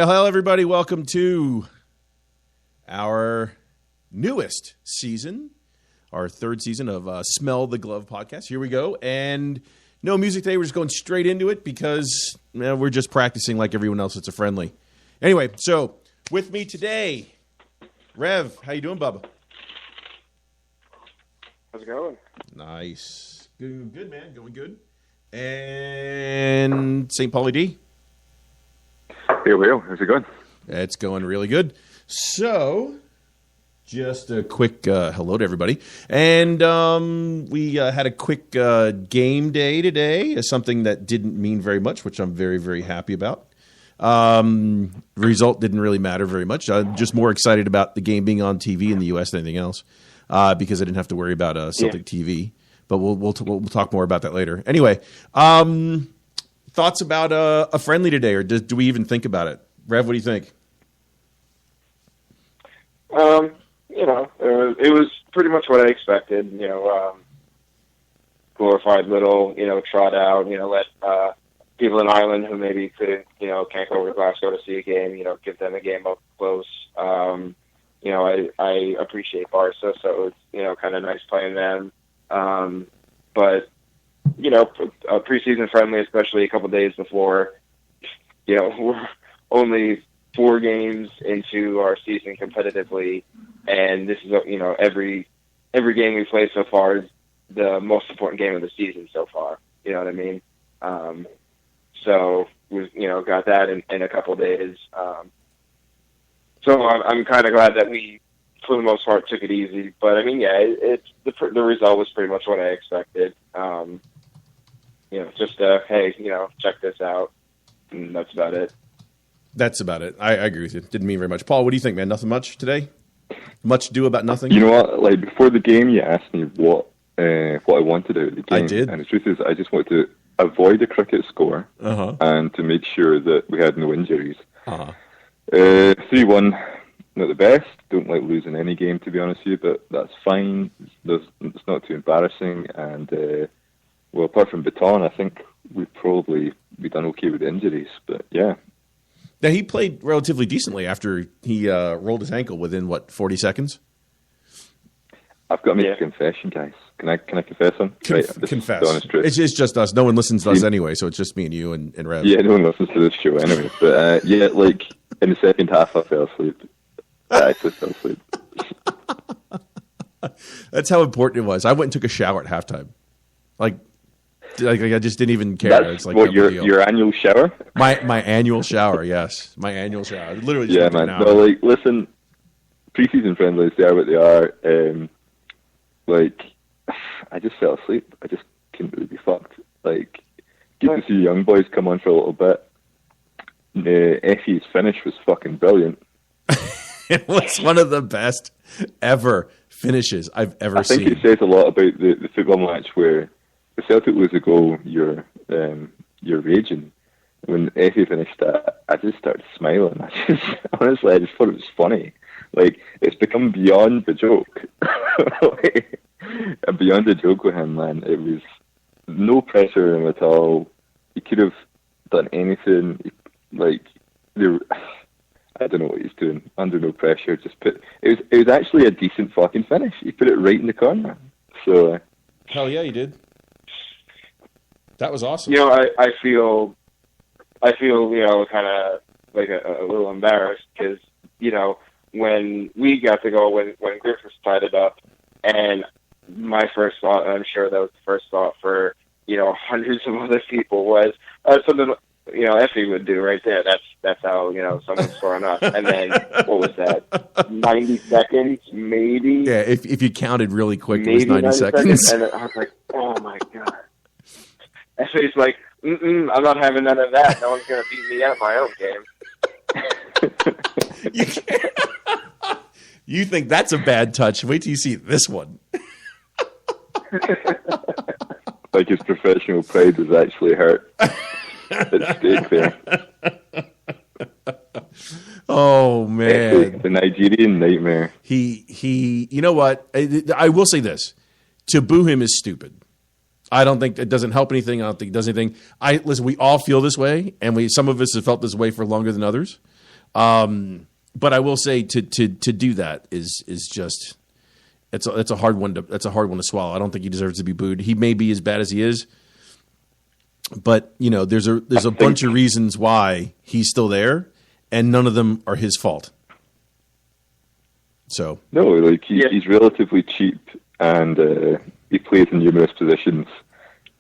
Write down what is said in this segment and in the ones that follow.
Hail, everybody. Welcome to our newest season, our third season of Smell the Glove podcast. Here we go. And no music today. We're just going straight into it because we're just practicing like everyone else that's a friendly. Anyway, so with me today, Rev. How you doing, Bubba? How's it going? Nice. Good, man. Going good. And St. Paulie D. Hey, Will. How's it going? It's going really good. So, just a quick hello to everybody. And we had a quick game day today, something that didn't mean very much, which I'm very, very happy about. Result didn't really matter very much. I'm just more excited about the game being on TV in the U.S. than anything else because I didn't have to worry about Celtic TV. But we'll talk more about that later. Anyway, thoughts about a friendly today, or do we even think about it? Rev, what do you think? It was pretty much what I expected. Glorified little, trot out. Let people in Ireland who maybe couldn't, can't go over to Glasgow to see a game, give them a game up close. I appreciate Barca, so it's kind of nice playing them. But a preseason friendly, especially a couple days before, we're only 4 games into our season competitively, and this is every game we played so far is the most important game of the season so far. You know what I mean? So we got that in a couple days. So I'm kind of glad that we, for the most part, took it easy. But I mean, it's the result was pretty much what I expected. Check this out, and that's about it. That's about it. I agree with you. Didn't mean very much. Paul, what do you think, man? Nothing much today? Much ado about nothing? You know what? Like, before the game, you asked me what I wanted out of the game. I did. And the truth is, I just wanted to avoid a cricket score and to make sure that we had no injuries. 3-1, not the best. Don't like losing any game, to be honest with you, but that's fine. It's not too embarrassing. And, apart from Baton, I think we've done okay with injuries. But, yeah. Now, he played relatively decently after he rolled his ankle within, 40 seconds? I've got to make a confession, guys. Can I confess on? Confess. It's just us. No one listens to us anyway, so it's just me and you and Rev. Yeah, no one listens to this show anyway. But, in the second half, I fell asleep. I just fell asleep. That's how important it was. I went and took a shower at halftime. Like I just didn't even care. That's it's like what, your annual shower? My annual shower, yes. My annual shower. Literally just man. No, listen, preseason friendlies, they are what they are. I just fell asleep. I just couldn't really be fucked. Good to see young boys come on for a little bit. Effie's finish was fucking brilliant. It was one of the best ever finishes I've ever seen. I think it says a lot about the football match where the Celtic lose a goal, you're raging. When Effie finished that, I just started smiling. Honestly, I just thought it was funny. It's become beyond the joke. Beyond the joke with him, man. It was no pressure on him at all. He could have done anything. I don't know what he's doing. Under no pressure, it was actually a decent fucking finish. He put it right in the corner. So hell yeah, he did. That was awesome. I feel kind of like a little embarrassed because when we got to go when Griffiths tied it up, and my first thought, and I'm sure that was the first thought for hundreds of other people, was something Effie would do right there. That's how someone's scoring up. And then what was that? 90 seconds, maybe. Yeah, if you counted really quick, it was 90 seconds. And I was like, oh my god. Effie's like, I'm not having none of that. No one's gonna beat me at my own game. You think that's a bad touch? Wait till you see this one. His professional pride was actually hurt. At stake there. Oh man, the Nigerian nightmare. He. You know what? I will say this: to boo him is stupid. I don't think it doesn't help anything. I don't think it does anything. Listen. We all feel this way, and some of us have felt this way for longer than others. But I will say to do that is just it's a hard one to swallow. I don't think he deserves to be booed. He may be as bad as he is, but there's a bunch of reasons why he's still there, and none of them are his fault. So no, like he's relatively cheap, and he plays in numerous positions,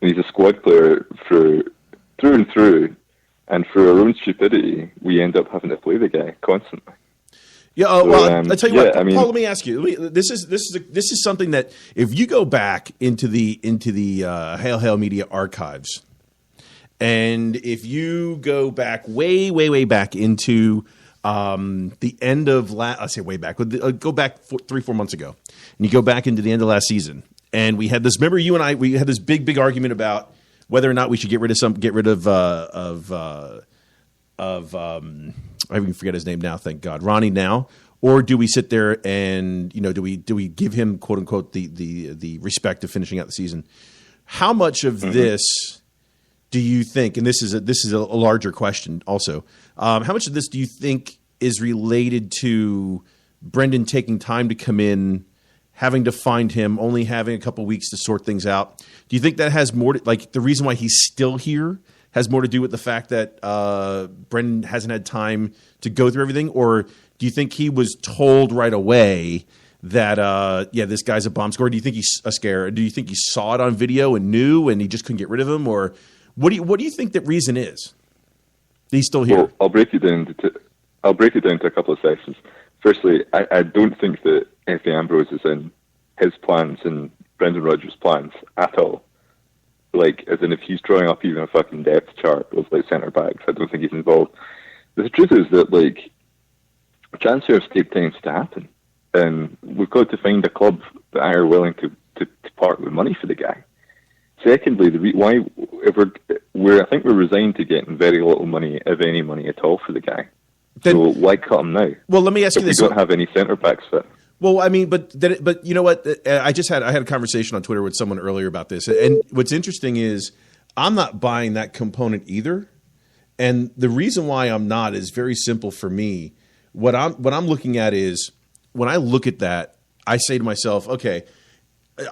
and he's a squad player through and through. And for our own stupidity, we end up having to play the guy constantly. Yeah, I'll tell you what, Paul. Let me ask you. This is something that if you go back into the HailHailMedia archives, and if you go back way back into the end of I say way back, go back 3-4 months ago, and you go back into the end of last season, and we had this. Remember, you and I, we had this big argument about whether or not we should get rid of I even forget his name now, thank God, Ronnie now, or do we sit there and do we give him quote unquote the respect of finishing out the season? How much of this do you think? And this is a larger question also. How much of this do you think is related to Brendan taking time to come in, having to find him, only having a couple weeks to sort things out? Do you think that has more to, like, the reason why he's still here has more to do with the fact that Brendan hasn't had time to go through everything? Or do you think he was told right away that, this guy's a bomb scorer? Do you think he's a scare? Do you think he saw it on video and knew and he just couldn't get rid of him? Or what do you think that reason is? He's still here. Well, I'll break it down to a couple of sections. Firstly, I don't think that Efe Ambrose is in his plans and Brendan Rodgers' plans at all. Like, as in, if he's drawing up even a fucking depth chart of like centre backs, I don't think he's involved. The truth is that like transfers take time to happen, and we've got to find a club that are willing to part with money for the guy. Secondly, I think we're resigned to getting very little money, if any money at all, for the guy. So why cut him now? Well, let me ask you this: we don't have any centre backs fit. Well, I mean, but you know what? I had a conversation on Twitter with someone earlier about this, and what's interesting is I'm not buying that component either. And the reason why I'm not is very simple for me. What I'm looking at is when I look at that, I say to myself, okay,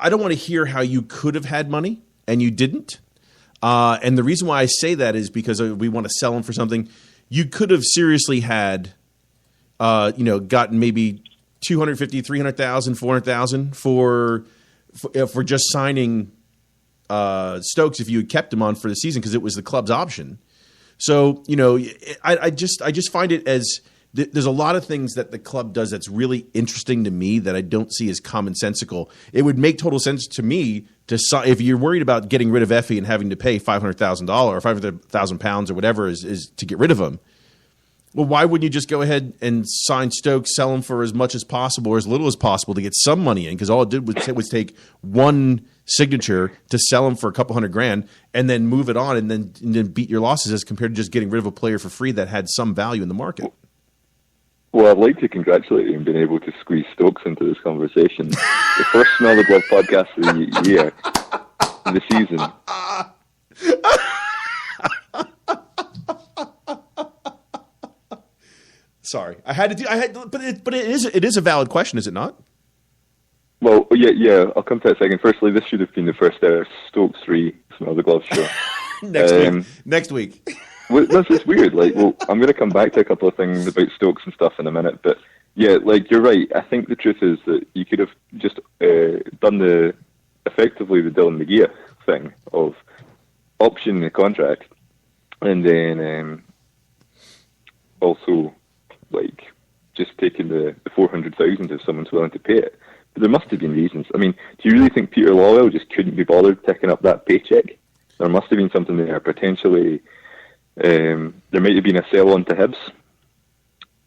I don't want to hear how you could have had money and you didn't. And the reason why I say that is because we want to sell him for something. You could have seriously had, gotten maybe 250, 300,000, 400,000 for just signing Stokes if you had kept him on for the season because it was the club's option. So I just find it as there's a lot of things that the club does that's really interesting to me that I don't see as commonsensical. It would make total sense to me if you're worried about getting rid of Effie and having to pay $500,000 or £500,000 or whatever is to get rid of him. Well, why wouldn't you just go ahead and sign Stokes, sell him for as much as possible or as little as possible to get some money in? Because all it did was take one signature to sell him for a couple $100,000 and then move it on and then beat your losses as compared to just getting rid of a player for free that had some value in the market. Well, I'd like to congratulate you on being able to squeeze Stokes into this conversation. The first Smell the Glove podcast of the year, the season. Sorry, but it is a valid question, is it not? Well, yeah. I'll come to that second. Firstly, this should have been the first ever Stokes 3 Smell the Glove show. Next week. Well, this is weird. I'm going to come back to a couple of things about Stokes and stuff in a minute, but yeah, you're right. I think the truth is that you could have just done effectively the Dylan McGeeh thing of optioning the contract, and then also just taking the 400,000 if someone's willing to pay it. But there must have been reasons. I mean, do you really think Peter Lawwell just couldn't be bothered picking up that paycheck? There must have been something there. Potentially, there might have been a sell-on to Hibs,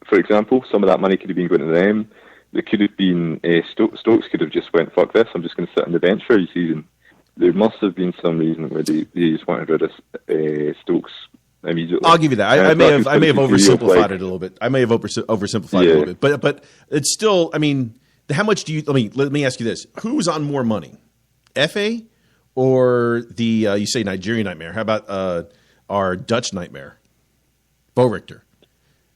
for example. Some of that money could have been going to them. There could have been Stokes could have just went, fuck this, I'm just going to sit on the bench for a season. There must have been some reason where they just wanted rid of Stokes immediately. I'll give you that. I may have oversimplified it a little bit. I may have oversimplified it a little bit, but it's still. I mean, how much do you? Let me ask you this: who's on more money, FA or the you say Nigerian nightmare? How about our Dutch nightmare, Bo Richter?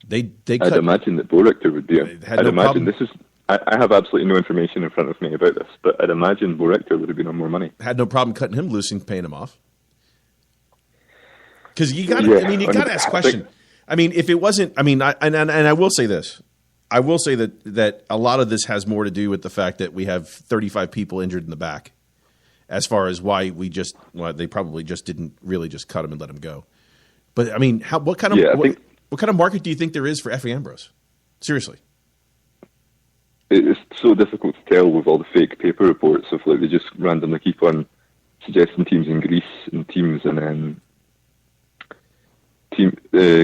I'd imagine that Borektor would be. I'd imagine this is. I have absolutely no information in front of me about this, but I'd imagine Borektor would have been on more money. Had no problem cutting him loose and paying him off. Because you got to. I mean, you got to ask a question. I mean, if it wasn't. I mean, and I will say this. I will say that a lot of this has more to do with the fact that we have 35 people injured in the back, as far as why they probably just didn't really just cut him and let him go. But I mean, what kind of market do you think there is for Efe Ambrose? Seriously, it's so difficult to tell with all the fake paper reports of like they just randomly keep on suggesting teams in Greece and teams in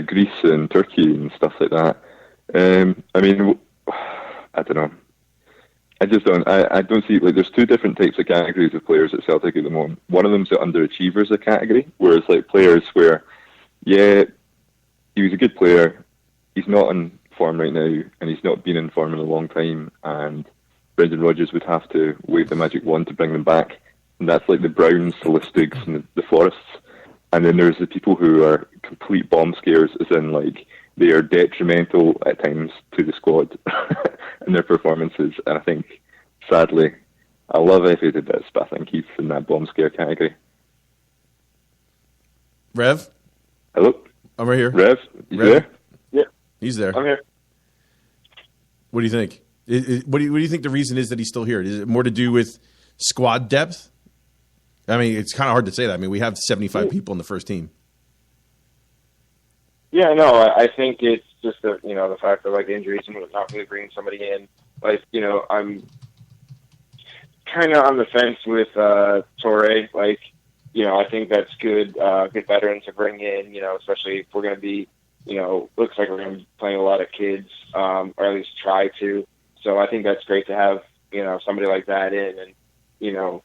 Greece and Turkey and stuff like that. I mean, I don't know. I just don't. I don't see like there's two different types of categories of players at Celtic at the moment. One of them's the underachievers a category, whereas like players where, yeah, he was a good player, he's not in form right now, and he's not been in form in a long time, and Brendan Rodgers would have to wave the magic wand to bring them back, and that's like the Browns, the Lustigs, and the Forests. And then there's the people who are complete bomb scares, as in like they are detrimental at times to the squad and their performances. And I think, sadly, I love Efe to bits, but I think he's in that bomb scare category. Rev? Hello? I'm right here. Rev? You there? Yeah. He's there. I'm here. What do you think? What do you think the reason is that he's still here? Is it more to do with squad depth? I mean, it's kind of hard to say that. I mean, we have 75 people in the first team. Yeah, no, I think it's just the fact that like injuries and not really bringing somebody in. Like, I'm kind of on the fence with Torre. Like, I think that's good veteran to bring in. Especially if we're going to be, looks like we're going to be playing a lot of kids, or at least try to. So I think that's great to have somebody like that in and give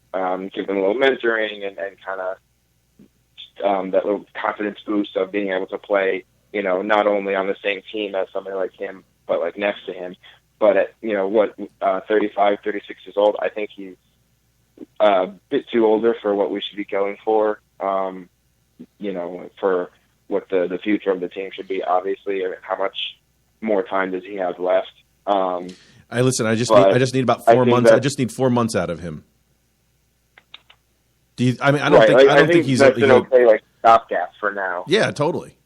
them a little mentoring and kind of that little confidence boost of being able to play. Not only on the same team as somebody like him, but like next to him. But at 35, 36 years old, I think he's a bit too older for what we should be going for. For what the future of the team should be. Obviously, how much more time does he have left? I just need about 4 months. I just need 4 months out of him. I don't think he's an okay like stopgap for now. Yeah, totally.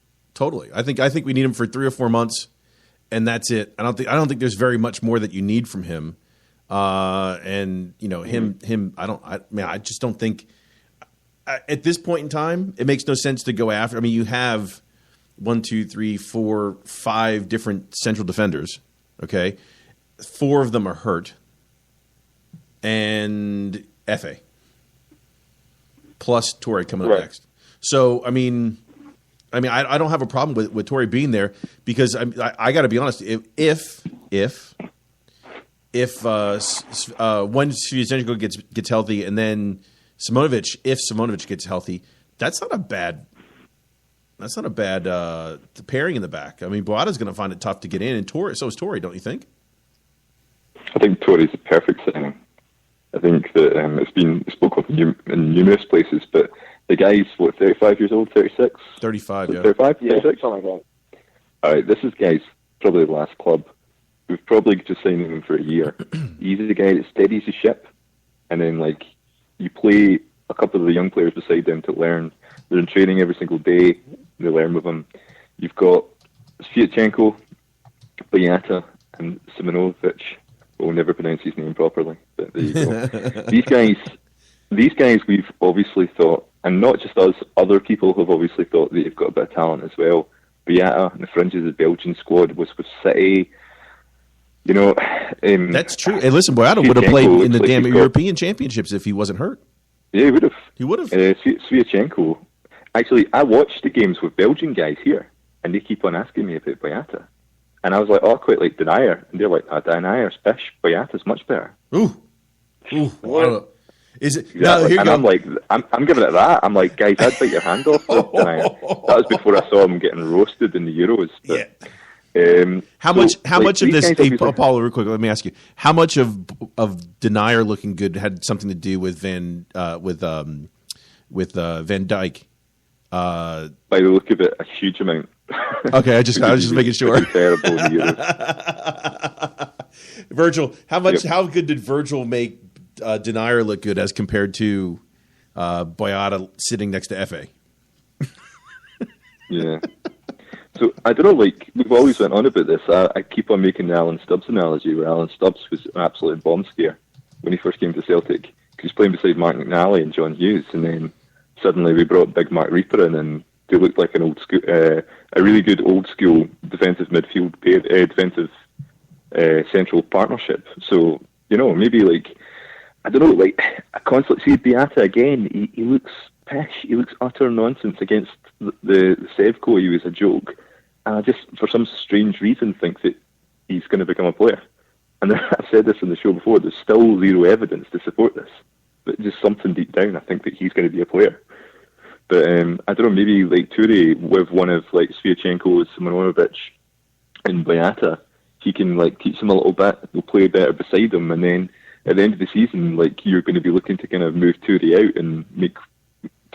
I think we need him for 3 or 4 months, and that's it. I don't think there's very much more that you need from him. Him. I just don't think at this point in time it makes no sense to go after. I mean, you have 1, 2, 3, 4, 5 different central defenders. Okay, 4 of them are hurt, and Efe plus Torre coming up next. So I mean, I don't have a problem with Torre being there because I got to be honest. If when Sviatchenko gets healthy, and then if Simonovic gets healthy, that's not a bad pairing in the back. I mean, Boata's going to find it tough to get in, and so is Torre, don't you think? I think Torre's a perfect signing. I think that it's been spoken of in numerous places, but the guy's, 35 years old, 36? 35, yeah. 35? Yeah, 36? something like that. All right, this is guy's probably the last club. We've probably just signed him for a year. He's the guy that steadies the ship, and then, you play a couple of the young players beside them to learn. They're in training every single day. They learn with him. You've got Sviatchenko, Boyata, and Simonovic. We'll never pronounce his name properly, but there you go. These guys we've obviously thought, and not just us, other people have obviously thought that they've got a bit of talent as well. Boyata and the fringes of the Belgian squad was with City. That's true. And listen, Boyata would have played in the damn European Championships if he wasn't hurt. Yeah, he would have. He would have. Sviatchenko. Actually, I watched the games with Belgian guys here, and they keep on asking me about Boyata. And I was like, I quite like Denier. And they're like, Denier's fish. Boyata's much better. Ooh. Is it? Exactly. No, here and I'm like, I'm giving it that. I'm like, guys, I'd bite your hand off with Denier. That was before I saw him getting roasted in the Euros. But, yeah. How much of this, Paulo, real quick, let me ask you, how much of Denier looking good had something to do with Van Dijk? By the look of it, a huge amount. Okay, I was just making sure. Terrible in Europe. Virgil, how good did Virgil make Denier look good as compared to Boyata sitting next to Fa? Yeah. So I don't know, like, we've always went on about this. I keep on making the Alan Stubbs analogy, where Alan Stubbs was an absolute bomb scare when he first came to Celtic. He was playing beside Mark McNally and John Hughes, and then suddenly we brought Big Mark Reaper in, and they looked like an old school, a really good old school defensive midfield, defensive central partnership. So, you know, maybe like, I don't know, like, I constantly see Beata again. He looks pish. He looks utter nonsense against the Sevco. He was a joke. And I just, for some strange reason, think that he's going to become a player. And I've said this on the show before, there's still zero evidence to support this. But just something deep down, I think that he's going to be a player. But I don't know, maybe like Ture with one of like Sviatchenko, Simonovic, and Beata, he can like teach him a little bit. He'll play better beside him, and then at the end of the season, like you're going to be looking to kind of move Ture out and make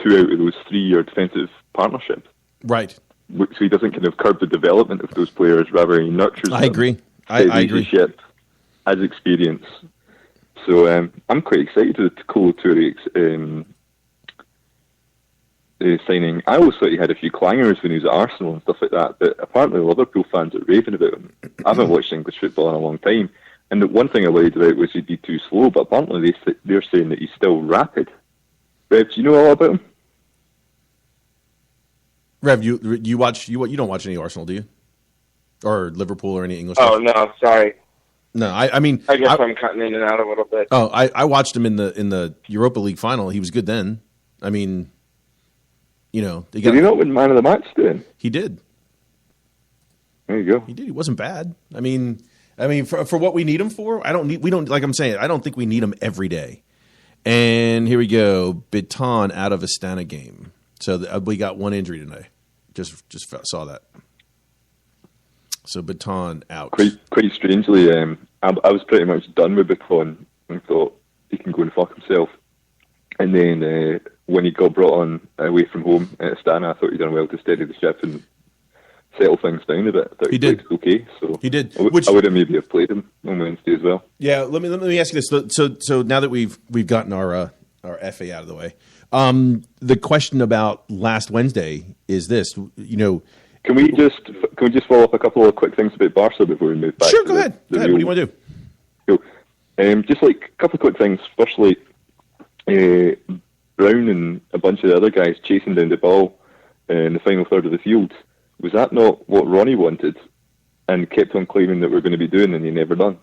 2 out of those 3-year defensive partnership. Right. So he doesn't kind of curb the development of those players, rather he nurtures them. I agree. I agree. As experience. So I'm quite excited with the Kolo Toure signing. I always thought he had a few clangers when he was at Arsenal and stuff like that, but apparently Liverpool fans are raving about him. I haven't watched English football in a long time, and the one thing I worried about was he'd be too slow, but apparently they're saying that he's still rapid. Rev, do you know all about him? Rev, you don't watch any Arsenal, do you? Or Liverpool or any English? Oh, no, sorry. No, I mean, I guess I'm cutting in and out a little bit. Oh, I watched him in the Europa League final. He was good then. I mean, you know, did he not win man of the match then? He did. There you go. He did. He wasn't bad. I mean, for what we need him for, I don't think we need him every day. And here we go, Bitan out of Astana game. So we got one injury today. Just saw that. So Bitan out. Quite strangely, I was pretty much done with Bitan and thought he can go and fuck himself. And then when he got brought on away from home at Astana, I thought he'd done well to steady the ship and settle things down a bit. He did. Okay, so he did. I would have maybe have played him on Wednesday as well. Yeah, let me ask you this. So now that we've gotten our FA out of the way, the question about last Wednesday is this. You know, can we just follow up a couple of quick things about Barca before we move back? Sure, go ahead. What do you want to do? Cool. Just like a couple of quick things. Firstly, Brown and a bunch of the other guys chasing down the ball in the final third of the field. Was that not what Ronnie wanted and kept on claiming that we're going to be doing and he never done?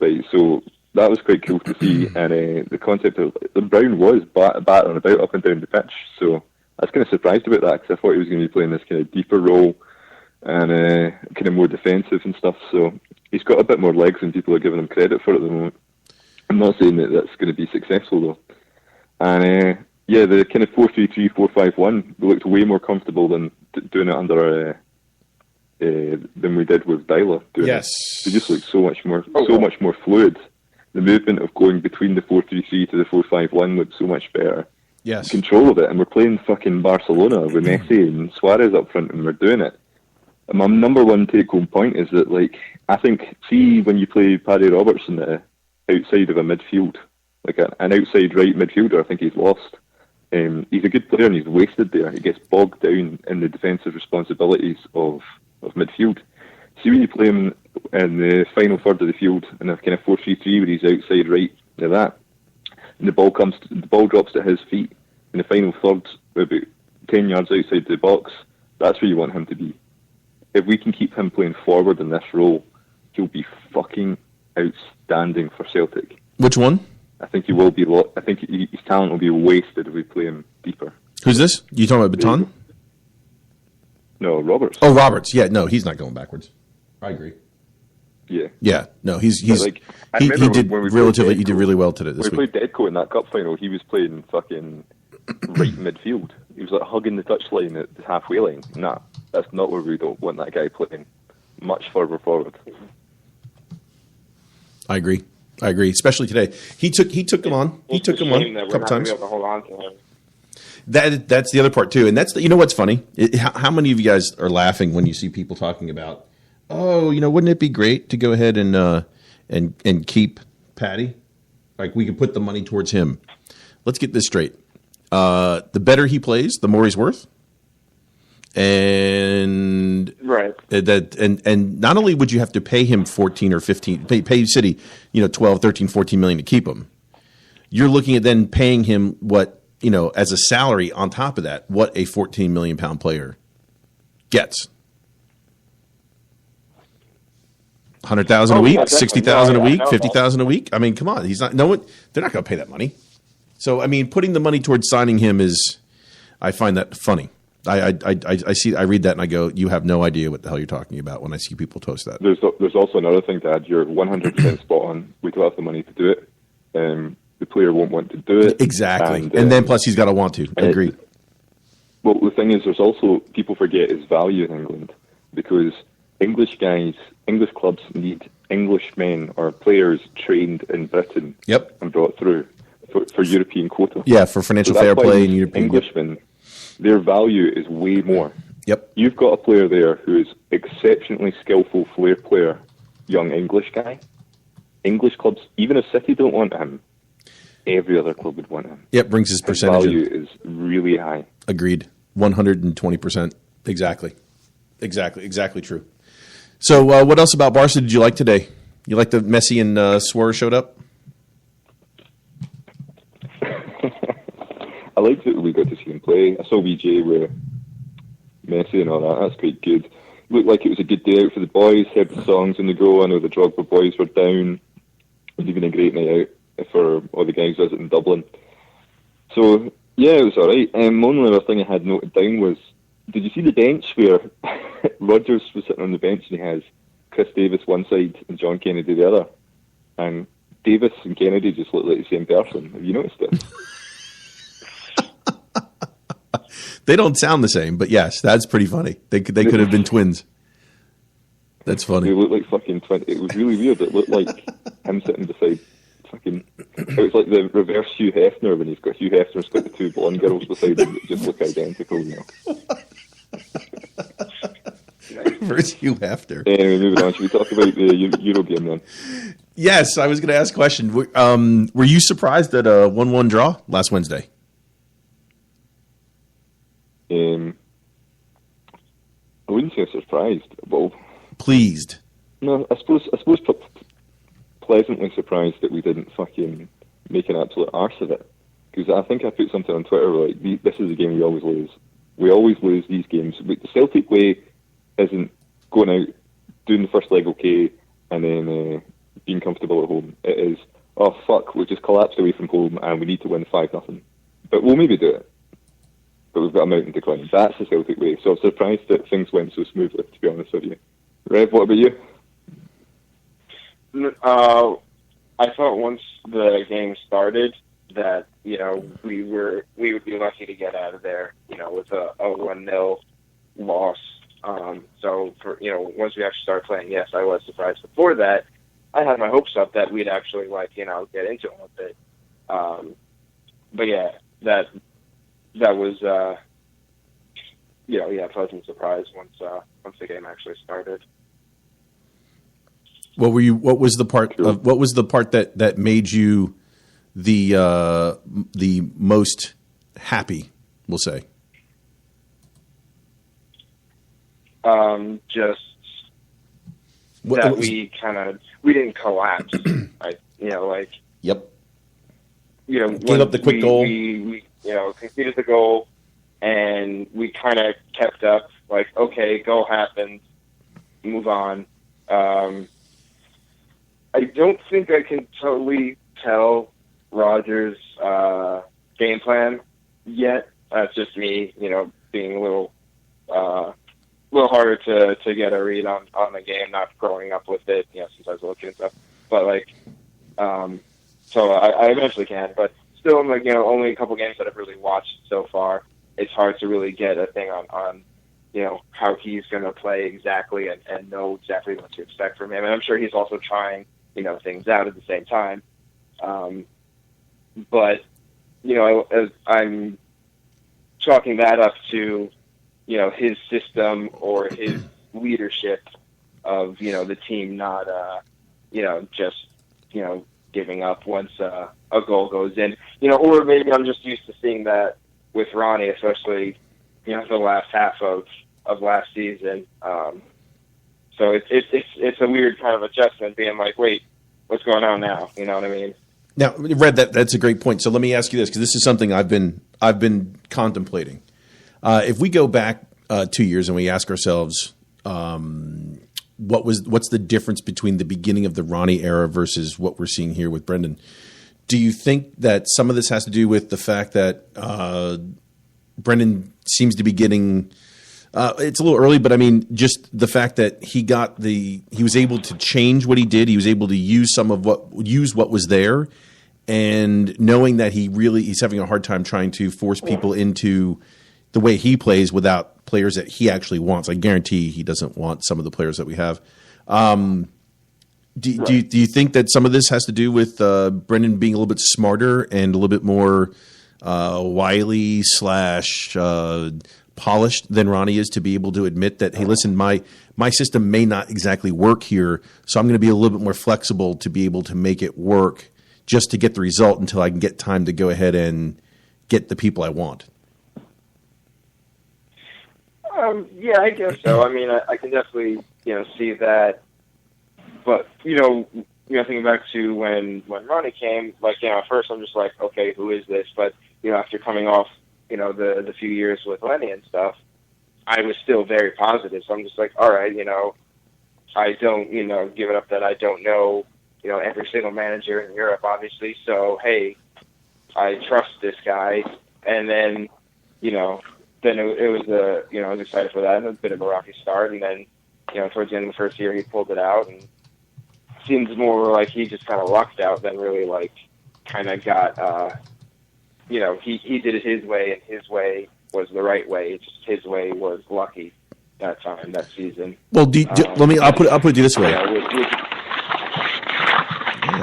Right, so that was quite cool to see. And the concept of Brown was battering about up and down the pitch. So I was kind of surprised about that because I thought he was going to be playing this kind of deeper role and kind of more defensive and stuff. So he's got a bit more legs than people are giving him credit for at the moment. I'm not saying that that's going to be successful though. And yeah, the kind of 4-3-3, 4-5-1 looked way more comfortable than doing it under than we did with Dyla. Yes, it just looked so much more fluid. The movement of going between the 4-3-3 to the 4-5-1 looked so much better. Yes, Control of it, and we're playing fucking Barcelona with Messi and Suarez up front, and we're doing it. And my number one take-home point is that, like, I think, see when you play Paddy Robertson outside of a midfield, like an outside right midfielder, I think he's lost. He's a good player and he's wasted there. He gets bogged down in the defensive responsibilities of midfield. See when you play him in the final third of the field in a kind of 4-3-3 where he's outside right, like that, and the ball drops at his feet in the final third, about 10 yards outside the box. That's where you want him to be. If we can keep him playing forward in this role, he'll be fucking outstanding for Celtic. Which one? I think he will be. I think his talent will be wasted if we play him deeper. Who's this? You talking about Baton? No, Roberts. Oh, Roberts. Yeah, no, he's not going backwards. I agree. Yeah. Yeah. No, he did really well today. This week. We played Deadco in that cup final. He was playing fucking right midfield. He was like hugging the touchline at the halfway line. Nah, that's not where we don't want that guy playing. Much further forward. I agree, especially today. He took him on. He took him on a couple times. Hold on to him. That's the other part too, and that's you know what's funny? How many of you guys are laughing when you see people talking about, oh, wouldn't it be great to go ahead and keep Patty? Like we could put the money towards him. Let's get this straight. The better he plays, the more he's worth. And right. And not only would you have to pay him 14 or 15, pay City, 12, 13, 14 million to keep him. You're looking at then paying him what, as a salary on top of that, what a 14 million pound player gets. 100,000 a week, yeah, 60,000 a week, no, 50,000 a week. I mean, come on, no one. They're not going to pay that money. So, I mean, putting the money towards signing him is, I find that funny. I read that and I go, you have no idea what the hell you're talking about when I see people toast that. There's also another thing to add. You're 100% spot on. We do have the money to do it. The player won't want to do it. Exactly. And then plus he's got to want to. Agreed. Well, the thing is, there's also, people forget his value in England because English clubs need Englishmen or players trained in Britain and brought through for European quota. Yeah, for financial fair play and European. Englishmen, their value is way more. Yep. You've got a player there who is exceptionally skillful flair player, young English guy. English clubs, even if City don't want him, every other club would want him. Yep, brings his percentage. Value is really high. Agreed. 120%. Exactly true. So what else about Barca did you like today? You like that Messi and Suarez showed up? I liked that we got to see him play. I saw VJ with Messi and all that. That's quite good. Looked like it was a good day out for the boys. Heard the songs on the go. I know the Drogba boys were down. It was even a great night out for all the guys visiting Dublin. So, yeah, it was all right. Only other thing I had noted down was, did you see the bench where Rodgers was sitting on the bench and he has Chris Davis one side and John Kennedy the other? And Davis and Kennedy just look like the same person. Have you noticed it? They don't sound the same, but yes, that's pretty funny. They could have been twins. That's funny. They look like fucking twins. It was really weird. It looked like him sitting beside fucking... It was like the reverse Hugh Hefner when Hugh Hefner's got the two blonde girls beside him that just look identical, Reverse Hugh Hefner. Anyway, moving on. Should we talk about the Euro game then? Yes, I was going to ask a question. Were you surprised at a 1-1 draw last Wednesday? I wouldn't say surprised. Well, pleased. No, I suppose pleasantly surprised that we didn't fucking make an absolute arse of it. Because I think I put something on Twitter like, this is a game we always lose. We always lose these games. But the Celtic way isn't going out, doing the first leg okay, and then being comfortable at home. It is, oh fuck, we just collapsed away from home and we need to win 5-0. But we'll maybe do it. But we've got a mountain to climb. That's the Celtic way. So I'm surprised that things went so smoothly, to be honest with you. Rev, what about you? I thought once the game started that, we would be lucky to get out of there, with a 1-0 loss. So for, once we actually started playing, yes, I was surprised. Before that, I had my hopes up that we'd actually get into it a bit. But yeah, that was, pleasant surprise once the game actually started. What was the part that made you the most happy, we'll say? Just that we didn't collapse. Yep. Gave up the quick goal. We conceded the goal, and we kind of kept up. Like, okay, goal happened, move on. I don't think I can totally tell Rodgers' game plan yet. That's just me, being a little harder to get a read on the game, not growing up with it, since I was a little kid and stuff. But so I eventually can. But still, I'm only a couple games that I've really watched so far. It's hard to really get a thing on how he's going to play exactly and know exactly what to expect from him. And I'm sure he's also trying things out at the same time. But I'm chalking that up to, his system or his leadership of, the team not, just, giving up once a goal goes in, or maybe I'm just used to seeing that with Ronnie, especially, the last half of last season. So it's a weird kind of adjustment, being like, wait, what's going on now? You know what I mean? Now, Red, that's a great point. So let me ask you this, because this is something I've been contemplating. If we go back 2 years and we ask ourselves, what's the difference between the beginning of the Ronnie era versus what we're seeing here with Brendan? Do you think that some of this has to do with the fact that Brendan seems to be getting? It's a little early, but I mean, just the fact that he was able to change what he did. He was able to use what was there, and knowing that he's having a hard time trying to force people into the way he plays without players that he actually wants. I guarantee he doesn't want some of the players that we have. Do you think that some of this has to do with Brendan being a little bit smarter and a little bit more wily / polished than Ronnie is, to be able to admit that, hey, listen, my system may not exactly work here, so I'm going to be a little bit more flexible to be able to make it work just to get the result until I can get time to go ahead and get the people I want? Yeah, I guess so. I mean, I can definitely, see that. But, thinking back to when Ronnie came, like, at first I'm just like, okay, who is this? But, after coming off, the few years with Lenny and stuff, I was still very positive. So I'm just like, all right, I don't, give it up that I don't know, every single manager in Europe, obviously. So, hey, I trust this guy. And then, then it was I was excited for that, and a bit of a rocky start. And then, towards the end of the first year, he pulled it out, and it seems more like he just kind of lucked out than really like kind of got, he did it his way, and his way was the right way. It's just his way was lucky that season. Well, I'll put it to you this way.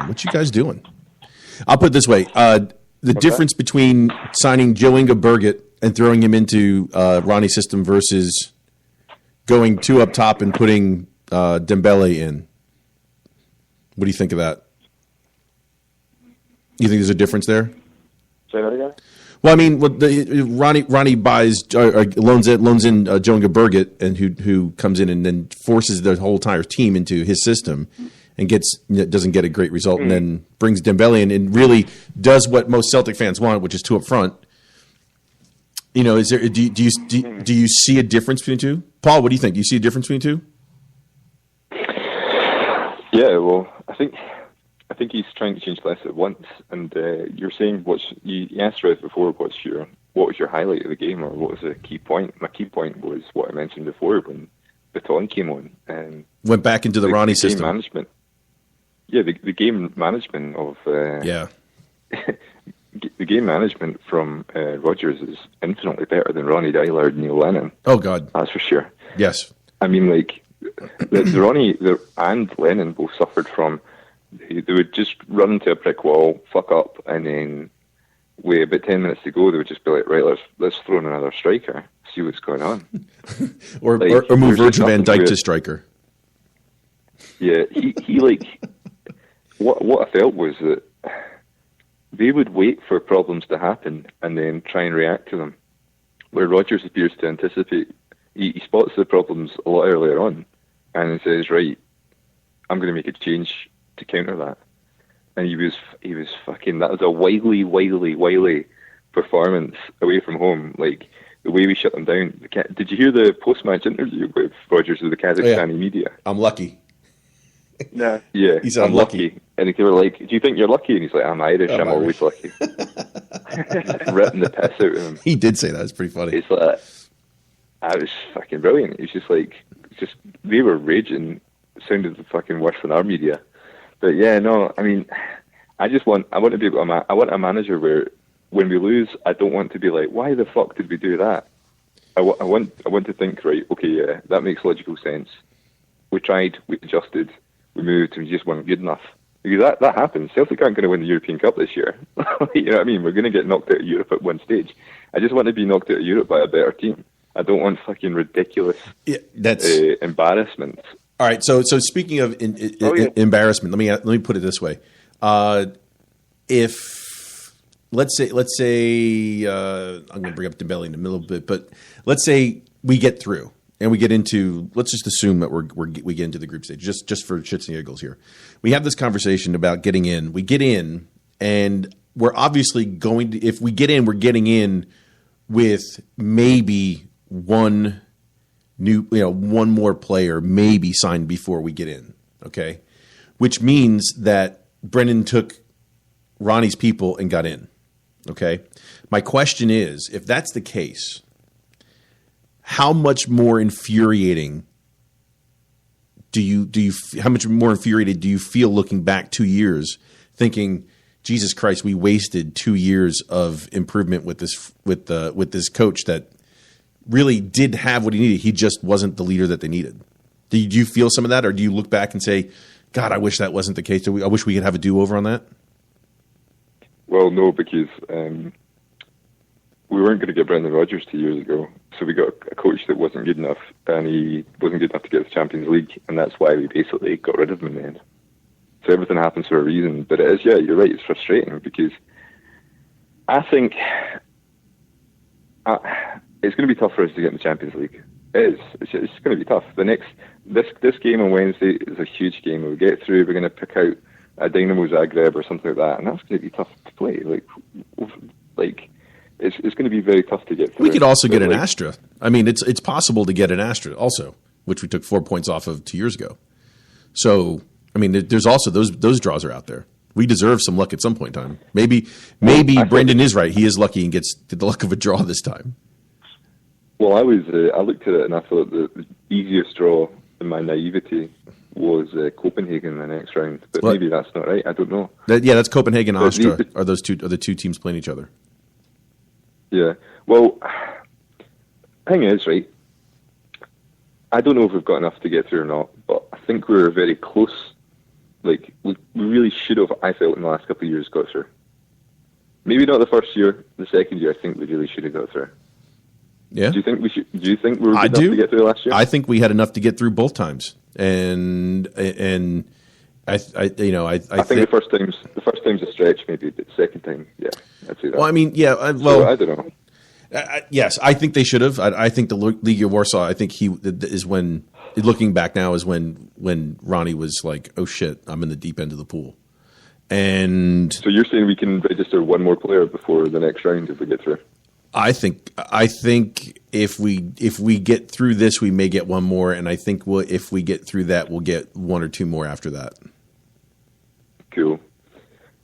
What you guys doing? I'll put it this way. The difference between signing Joe Inga Burgett and throwing him into Ronnie's system versus going two up top and putting Dembele in. What do you think of that? You think there's a difference there? Say that again? Well, I mean, Ronnie buys loans in Joe Inga Burgett, and who comes in and then forces the whole entire team into his system, and doesn't get a great result, and then brings Dembele in and really does what most Celtic fans want, which is two up front. Is there? Do you see a difference between the two? Paul, what do you think? Do you see a difference between the two? Yeah, well, I think he's trying to change less at once. And you're saying you asked Rev before, what was your highlight of the game, or what was the key point? My key point was what I mentioned before, when Baton came on and went back into the Ronnie system management. Yeah, the game management of the game management from Rodgers is infinitely better than Ronnie Dyler and Neil Lennon. Oh God, that's for sure. Yes, I mean, like the Ronnie and Lennon both suffered from. They would just run into a brick wall, fuck up, and then with about 10 minutes to go, they would just be like, right, let's throw in another striker, see what's going on, or move Virgil van Dijk to striker. Yeah, he like. What I felt was that they would wait for problems to happen and then try and react to them, where Rodgers appears to anticipate. He spots the problems a lot earlier on and says, right, I'm going to make a change to counter that. And he was fucking, that was a wily performance away from home. Like, the way we shut them down. Did you hear the post-match interview with Rodgers with the Kazakhstani media? I'm lucky. No. Yeah, he said, I'm lucky. And they were like, do you think you're lucky? And he's like, I'm Irish, I'm always lucky. Ripping the piss out of him. He did say that. It's pretty funny. It's like, I was fucking brilliant. It was just like, they were raging. It sounded fucking worse than our media. But yeah, no, I mean, I want to be able to, I want a manager where when we lose, I don't want to be like, why the fuck did we do that? I want to think, right, okay, yeah, that makes logical sense. We tried, we adjusted, we moved, and we just weren't good enough. Because that happens. Celtic aren't going to win the European Cup this year. You know what I mean? We're going to get knocked out of Europe at one stage. I just want to be knocked out of Europe by a better team. I don't want fucking ridiculous embarrassments. All right. So speaking of embarrassment, let me put it this way: if let's say I'm going to bring up Dembele in a little bit, but let's say we get through and we get into, let's just assume that we get into the group stage, just for shits and giggles here. We have this conversation about getting in. We get in, and we're obviously going to, if we get in, we're getting in with maybe one more player maybe signed before we get in, okay? Which means that Brendan took Ronnie's people and got in, okay? My question is, if that's the case, how much more infuriating how much more infuriated do you feel looking back 2 years thinking, Jesus Christ, we wasted 2 years of improvement with this coach that really did have what he needed. He just wasn't the leader that they needed. Do you feel some of that, or do you look back and say, God, I wish that wasn't the case? I wish we could have a do-over on that? Well, no, because we weren't going to get Brendan Rodgers 2 years ago. So we got a coach that wasn't good enough, and he wasn't good enough to get the Champions League, and that's why we basically got rid of him in the end. So everything happens for a reason. But it is, yeah, you're right, it's frustrating, because I think it's going to be tough for us to get in the Champions League. It is. It's going to be tough. This game on Wednesday is a huge game. When we get through, we're going to pick out a Dynamo Zagreb or something like that, and that's going to be tough to play. It's going to be very tough to get through. We could also get an Astra. I mean, it's possible to get an Astra also, which we took 4 points off of 2 years ago. So, I mean, there's also those draws are out there. We deserve some luck at some point in time. Maybe Brendan is right. He is lucky and gets the luck of a draw this time. Well, I looked at it and I thought the easiest draw in my naivety was Copenhagen in the next round, but maybe that's not right. I don't know. That's Copenhagen, Astra. Are the two teams playing each other? Yeah. Well, thing is, right, I don't know if we've got enough to get through or not, but I think we were very close. Like, we really should have, I felt, in the last couple of years, got through. Maybe not the first year. The second year, I think we really should have got through. Yeah. Do you think we were good enough to get through last year? I think we had enough to get through both times. And I think the first time's a stretch, maybe, but the second time, yeah, I'd say that. Well, I mean, yeah, I don't know. Yes, I think they should have. I think the League of Warsaw, I think he is when, looking back now, is when Ronnie was like, oh shit, I'm in the deep end of the pool. And so you're saying we can register one more player before the next round if we get through? I think if we get through this, we may get one more, and I think if we get through that, we'll get one or two more after that. Cool.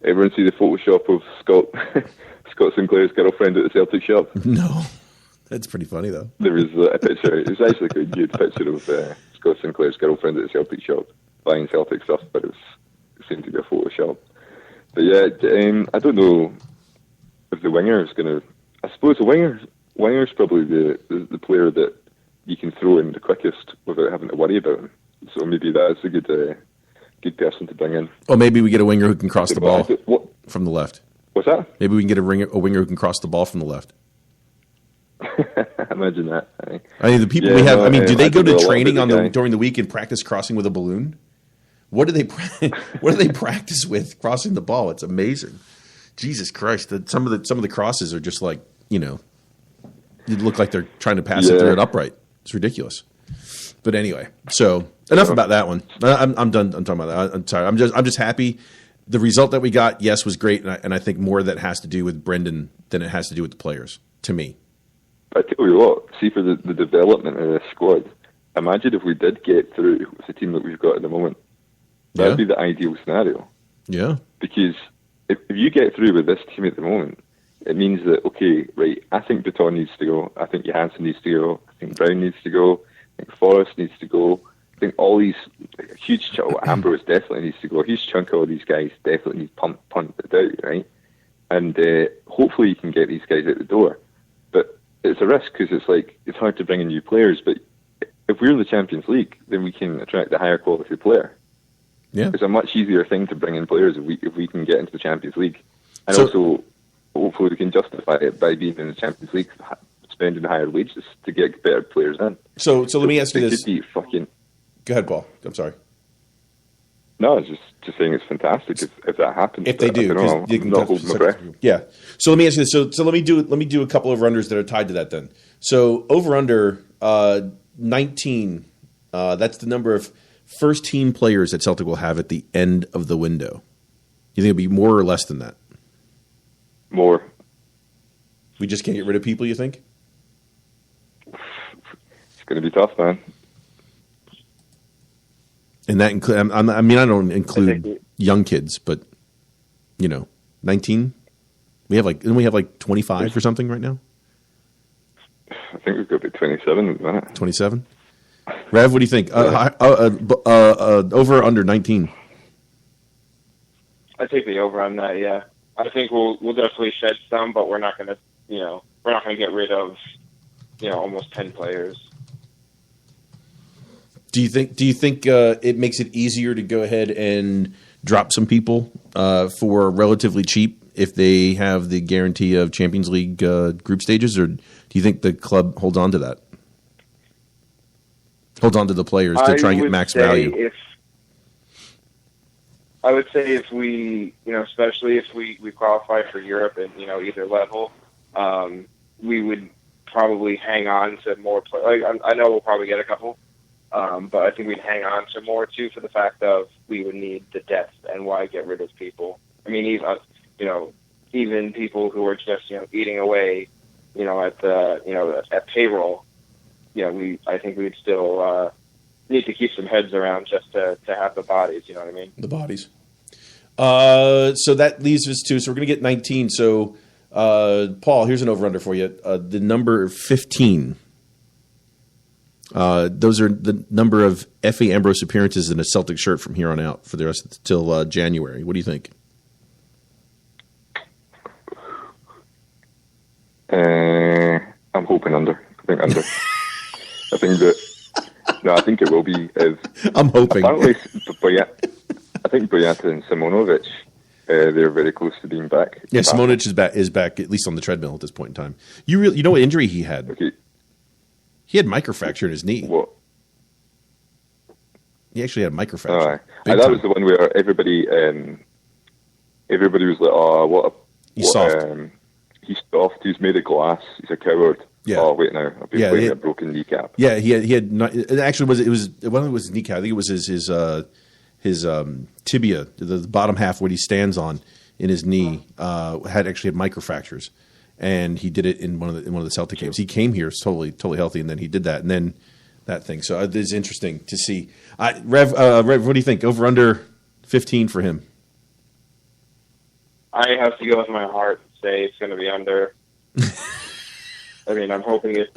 Everyone see the Photoshop of Scott Sinclair's girlfriend at the Celtic shop? No, that's pretty funny though. There was a picture. It was actually a good picture of Scott Sinclair's girlfriend at the Celtic shop buying Celtic stuff, but it seemed to be a Photoshop. But yeah, I don't know if the winger is going to. I suppose the winger's probably the player that you can throw in the quickest without having to worry about him. So maybe that's a good person to bring in. Or maybe we get a winger who can cross the ball from the left. What's that? Maybe we can get a winger who can cross the ball from the left. Imagine that. I mean, the people we have. I mean, do they go to training during the week and practice crossing with a balloon? What do they practice with crossing the ball? It's amazing. Jesus Christ! Some of the crosses are just like, you look like they're trying to pass it through an upright. It's ridiculous. But anyway, so enough about that one. I'm done. I'm talking about that. I'm sorry. I'm just happy. The result that we got, yes, was great, and I think more of that has to do with Brendan than it has to do with the players. To me, I tell you what. See, for the development of this squad, imagine if we did get through with the team that we've got at the moment. That'd be the ideal scenario. Yeah. Because if you get through with this team at the moment, it means that, okay, right, I think Baton needs to go. I think Johansson needs to go. I think Brown needs to go. I think Forrest needs to go. I think all these huge Ambrose definitely needs to go. A huge chunk of all these guys definitely need punted out, right? And hopefully you can get these guys out the door. But it's a risk because it's hard to bring in new players. But if we're in the Champions League, then we can attract a higher quality player. Yeah, it's a much easier thing to bring in players if we can get into the Champions League. And also, hopefully we can justify it by being in the Champions League, spending higher wages to get better players in. So let me ask you this. Go ahead, Paul. I'm sorry. No, I was just saying it's fantastic if that happens. If they do, I'm not holding my breath. Yeah. So let me ask you this. So let me do a couple of unders that are tied to that then. So over under 19. That's the number of first team players that Celtic will have at the end of the window. You think it'll be more or less than that? More. We just can't get rid of people, you think? It's going to be tough, man. And that I don't include young kids, but 19. We have like 25 or something right now. I think we've got to be 27 at the minute. 27. Rev, what do you think? Over or under 19? I take the over on that. Yeah, I think we'll definitely shed some, but we're not going to get rid of almost 10 players. Do you think it makes it easier to go ahead and drop some people for relatively cheap if they have the guarantee of Champions League group stages, or do you think the club holds on to that? Holds on to the players to try and get max value? I would say if we, especially if we qualify for Europe at, either level, we would probably hang on to more players. I know we'll probably get a couple. But I think we'd hang on to more too for the fact of we would need the depth and why get rid of people. I mean, even people who are just eating away, at payroll. I think we'd still need to keep some heads around just to have the bodies. You know what I mean? The bodies. So that leaves us to. So we're going to get 19. So Paul, here's an over under for you. The number 15. Those are the number of F.A. Ambrose appearances in a Celtic shirt from here on out for the rest till January. What do you think? I'm hoping under. I think under. I think it will be. I'm hoping. Apparently, I think Boyata and Simonovic, they're very close to being back. Yeah, Simonovic is back at least on the treadmill at this point in time. You know what injury he had? Okay. He had microfracture in his knee. What? He actually had a microfracture. That was the one where everybody was like, "Oh, what? He's soft. He's soft. He's made of glass. He's a coward." Yeah. Oh wait, now I've been playing a broken kneecap. Yeah, he had. It actually it was his kneecap. I think it was his tibia, the bottom half, what he stands on in his knee, had microfractures. And he did it in one of the Celtic games. He came here totally healthy, and then he did that, and then that thing. So it's interesting to see. Rev, what do you think? Over under 15 for him? I have to go with my heart and say it's going to be under. I mean, I'm hoping it's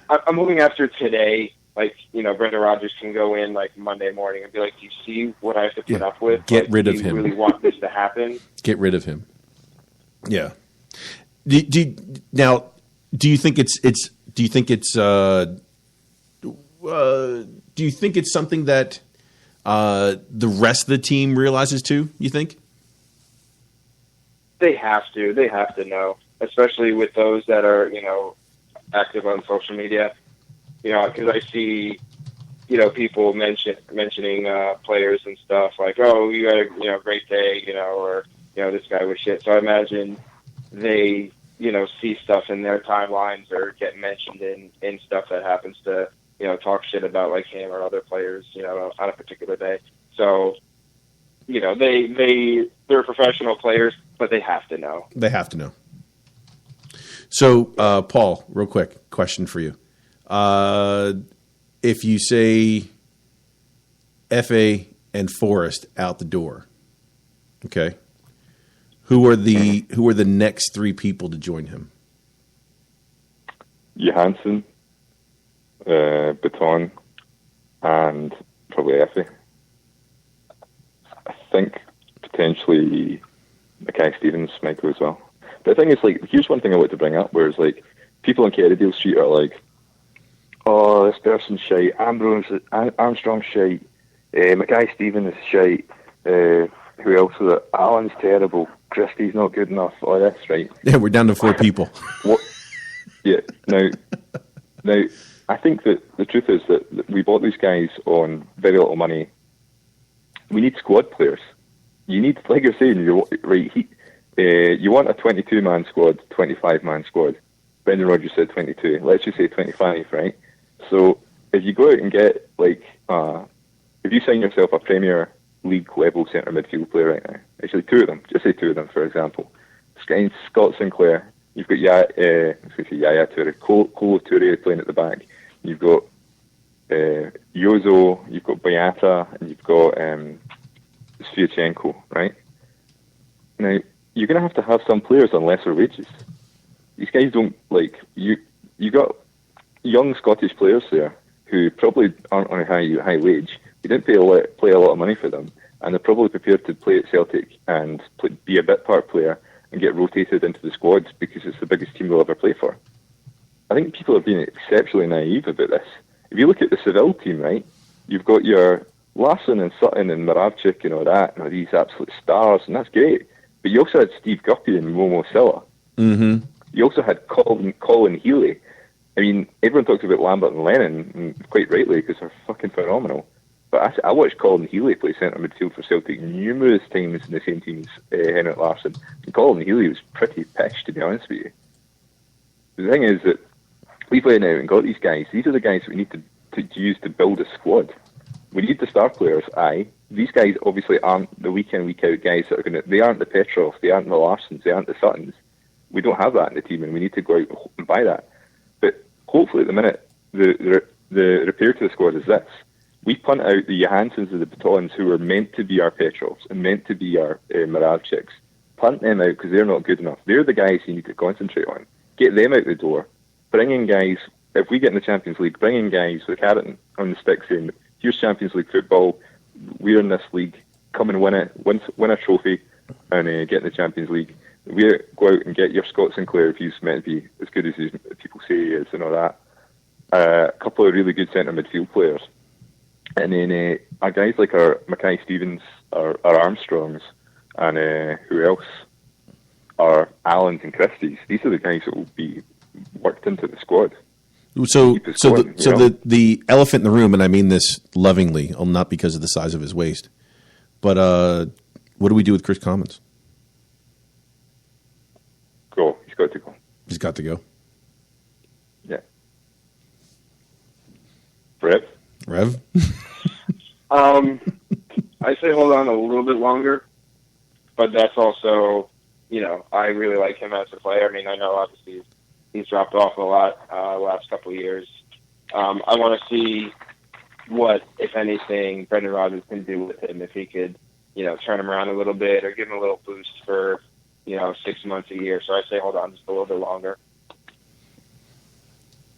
I'm hoping after today, Brendan Rodgers can go in Monday morning and be like, "Do you see what I have to put up with? Get rid of him. Do you really want this to happen? Get rid of him." Yeah. Do you think it's something that the rest of the team realizes too? You think? They have to. They have to know, especially with those that are active on social media. Because I see people mentioning players and stuff like, "Oh, you had a great day," or this guy was shit. So I imagine they, see stuff in their timelines or get mentioned in stuff that happens to, talk shit about him or other players, on a particular day. So, they're professional players, but they have to know. They have to know. So, Paul, real quick question for you. If you say F.A. and Forrest out the door, okay, who are the next three people to join him? Johansson, Baton, and probably Effie. I think potentially Mackay-Stevens might go as well. But the thing is, here's one thing I want to bring up, whereas people on Kerrydale Street are like, "Oh, this person's shite. Armstrong's shite. Mackay-Stevens is shite. Who else is it? Alan's terrible." Christie's not good enough. Oh, that's right. Yeah, we're down to 4 people. What? Yeah. Now, I think that the truth is that we bought these guys on very little money. We need squad players. You need, like you're saying, you want a 22-man squad, 25-man squad. Brendan Rodgers said 22. Let's just say 25, right? So if you go out and get, like, if you sign yourself a Premier League level centre midfield player right now, actually 2 of them, just say 2 of them, for example. Scott Sinclair, you've got Yaya Toure, Kolo Toure playing at the back. You've got Yozo, you've got Boyata, and you've got Sviatchenko, right? Now, you're going to have some players on lesser wages. These guys don't, like, you got young Scottish players there who probably aren't on a high wage. You didn't play a lot of money for them, and they're probably prepared to play at Celtic and be a bit part player and get rotated into the squads because it's the biggest team they'll ever play for. I think people are being exceptionally naive about this. If you look at the Seville team, right, you've got your Larsson and Sutton and Moravchik and all that, and all these absolute stars, and that's great. But you also had Steve Guppy and Momo Silla. Mm-hmm. You also had Colin Healy. I mean, everyone talks about Lambert and Lennon, and quite rightly, because they're fucking phenomenal. But I watched Colin Healy play centre midfield for Celtic numerous times in the same team as Henrik Larsson. And Colin Healy was pretty pissed, to be honest with you. The thing is that we've went out and got these guys. These are the guys that we need to use to build a squad. We need the star players, aye. These guys obviously aren't the week in, week out guys that are going to... They aren't the Petrov, they aren't the Larsons, they aren't the Suttons. We don't have that in the team, and we need to go out and buy that. But hopefully at the minute, the repair to the squad is this. We punt out the Johanssons of the Batons who are meant to be our Petrovs and meant to be our Moravchiks. Punt them out because they're not good enough. They're the guys you need to concentrate on. Get them out the door. Bring in guys, if we get in the Champions League, bring in guys with carrot on the stick saying, here's Champions League football, we're in this league, come and win it, win a trophy and get in the Champions League. We go out and get your Scott Sinclair if he's meant to be as good as people say he is and all that. A couple of really good centre midfield players. And then our guys like our Mackay Stevens, our Armstrongs, and who else? Our Allens and Christies. These are the guys that will be worked into the squad. So the elephant in the room, and I mean this lovingly, not because of the size of his waist, but what do we do with Chris Commons? Go. He's got to go. He's got to go. Yeah. Rev? I say hold on a little bit longer, but that's also, I really like him as a player. I mean, I know obviously he's dropped off a lot the last couple of years. I want to see what, if anything, Brendan Rodgers can do with him if he could, turn him around a little bit or give him a little boost for, 6 months, a year. So I say hold on just a little bit longer.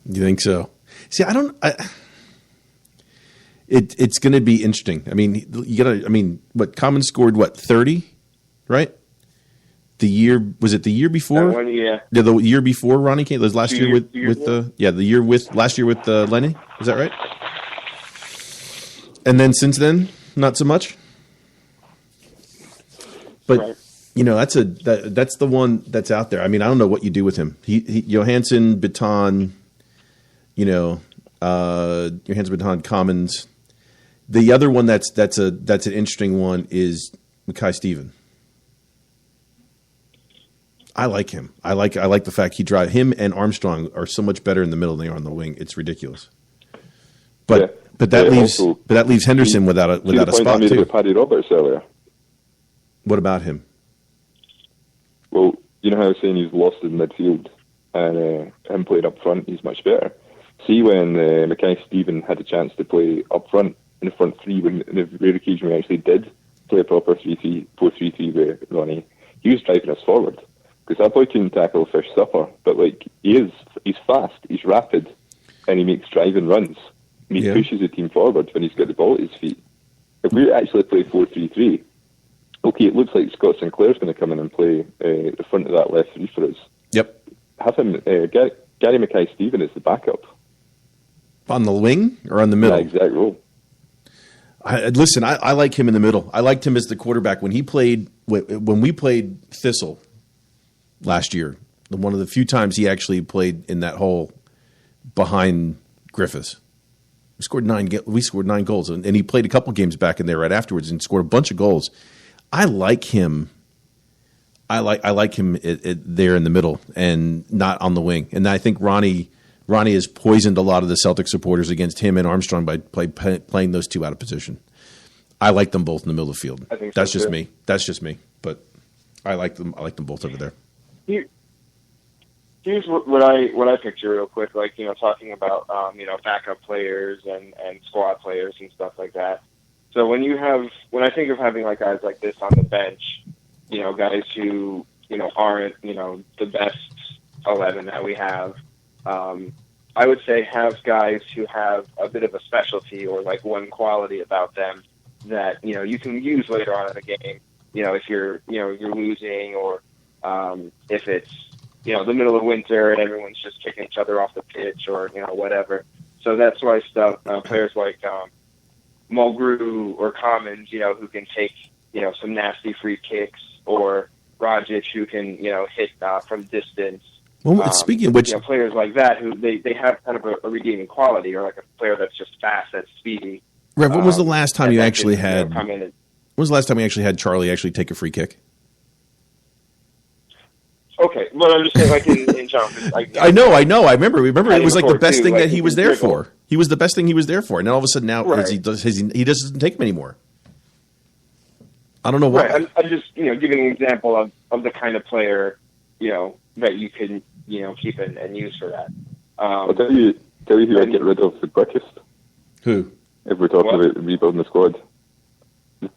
You think so? See, it's going to be interesting. I mean, what Commons scored 30, right? The year the year before? Yeah, the year before Ronnie came. It was last year last year with Lenny. Is that right? And then since then, not so much. But right. That's the one that's out there. I mean, I don't know what you do with him. He Johansson, Baton, Johansson, Baton, Commons. The other one that's an interesting one is Mackay Steven. I like him. I like the fact him and Armstrong are so much better in the middle than they are on the wing. It's ridiculous. But that leaves Henderson without a spot too. With Paddy Roberts earlier. What about him? Well, you know how I was saying he's lost in midfield, and him playing up front, he's much better. See when Mackay Steven had a chance to play up front in the front three, when the rare occasion we actually did play a proper 4-3-3 with Ronnie, he was driving us forward. Because that boy can tackle fish supper, but he's fast, he's rapid, and he makes driving runs. And he pushes the team forward when he's got the ball at his feet. If we actually play 4-3-3, okay, it looks like Scott Sinclair's going to come in and play the front of that left three for us. Yep. Have him, Gary Mackay Steven as the backup. On the wing or on the middle? That exact role. Listen, I like him in the middle. I liked him as the quarterback when we played Thistle last year. One of the few times he actually played in that hole behind Griffiths. We scored 9 goals, and he played a couple games back in there right afterwards and scored a bunch of goals. I like him. I like him there in the middle and not on the wing. And I think Ronnie has poisoned a lot of the Celtic supporters against him and Armstrong by playing those two out of position. I like them both in the middle of the field. I think That's so just too. me. That's just me. But I like them. I like them both over there. Here's what I picture real quick, like, talking about, backup players and squad players and stuff like that. So when I think of having like guys like this on the bench, guys who, aren't, the best 11 that we have, I would say have guys who have a bit of a specialty or like one quality about them that, you can use later on in the game, if you're losing or, if it's, the middle of winter and everyone's just kicking each other off the pitch or, whatever. So that's why players like Mulgrew or Commons, who can take, some nasty free kicks, or Rogic, who can, hit from distance. Well, speaking of which, players like that who they have kind of a redeeming quality, or like a player that's just fast, that's speedy. Rev, when was the last time you actually had? Come in and, When was the last time we actually had Charlie actually take a free kick? okay, but I'm just saying, like in Jonathan. Like, I know. I remember it was like the best thing like, that he was there Griggle. for. He was the best thing he was there for, and then all of a sudden now Right. he doesn't take him anymore. I don't know why. Right, I'm just giving an example of the kind of player that you can keep and use for that. I'll tell you who I'd get rid of the quickest. Who? If we're talking about rebuilding the squad.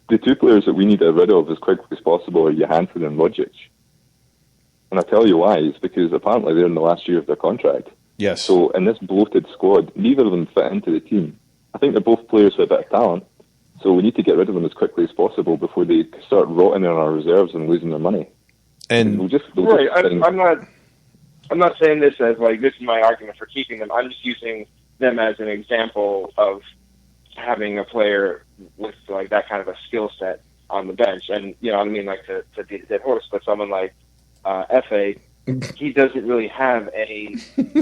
The two players that we need to get rid of as quickly as possible are Johansson and Rogic. And I'll tell you why. It's because apparently they're in the last year of their contract. Yes. So in this bloated squad, neither of them fit into the team. I think they're both players with a bit of talent. So we need to get rid of them as quickly as possible before they start rotting in our reserves and losing their money. And We'll just Right, think- I'm not saying this as like this is my argument for keeping them. I'm just using them as an example of having a player with like that kind of a skill set on the bench. And I mean, like to beat a dead horse, but someone like FA, he doesn't really have any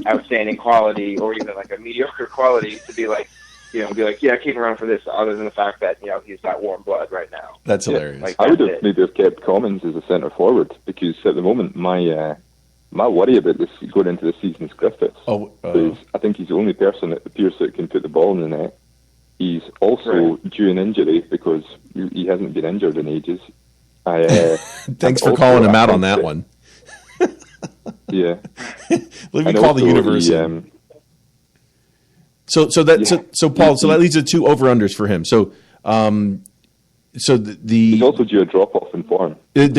outstanding quality or even like a mediocre quality to be like, yeah, keep around for this, other than the fact that, he's got warm blood right now. that's hilarious. Like, I would that's have it. maybe have kept Commons as a centre forward, because at the moment my worry about this going into the season is Griffiths. Because I think he's the only person that appears that can put the ball in the net. He's also due an injury because he hasn't been injured in ages. Thanks for also, calling him I out on think that one. Yeah. Let me And call the also universe. So Paul, so that leads to 2 over-unders for him. So He's also due a drop-off in form. he's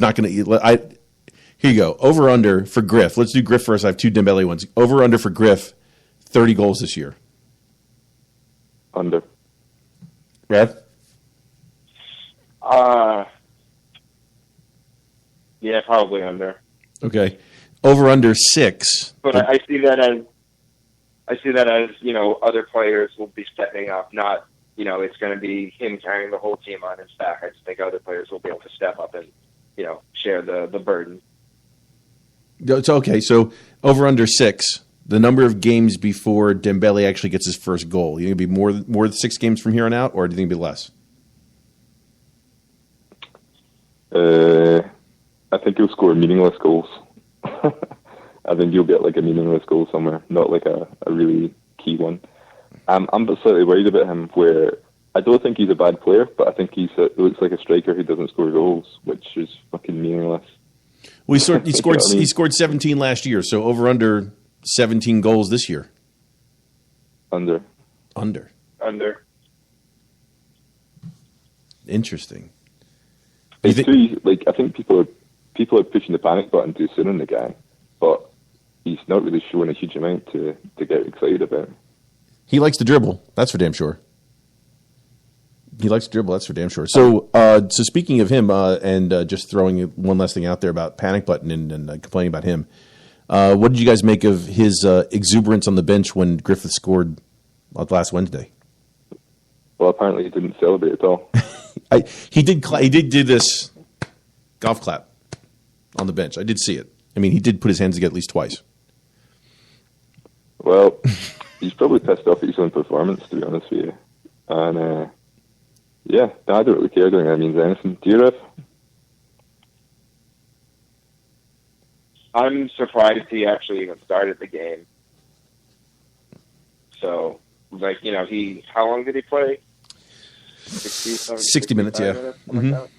not going to. Here you go. Over under for Griff. Let's do Griff first. I have 2 Dembele ones. Over under for Griff. 30 goals this year. Under. Rev? Yeah, probably under. Okay. Over under 6. But I see that as other players will be stepping up. Not it's going to be him carrying the whole team on his back. I just think other players will be able to step up and share the burden. It's okay. So over under 6. The number of games before Dembele actually gets his first goal. You think it'll be more than 6 games from here on out, or do you think it'll be less? I think he'll score meaningless goals. I think you'll get like a meaningless goal somewhere, not like a really key one. I'm slightly worried about him, where I don't think he's a bad player, but I think he looks like a striker who doesn't score goals, which is fucking meaningless. Well, he scored 17 last year, so over under 17 goals this year. Under. Interesting. I think people are pushing the panic button too soon on the guy, but he's not really showing a huge amount to get excited about. He likes to dribble. That's for damn sure. So, speaking of him, and just throwing one last thing out there about panic button and complaining about him, what did you guys make of his exuberance on the bench when Griffith scored last Wednesday? Well, apparently he didn't celebrate at all. He did do this golf clap on the bench. I did see it. I mean, he did put his hands together at least twice. Well, he's probably pissed off at his own performance, to be honest with you. And, yeah, I don't really care. I don't think that means anything. Do you, Rev? I'm surprised he actually even started the game. So, like, you know, how long did he play? 60 minutes, yeah. Minutes, mm-hmm. like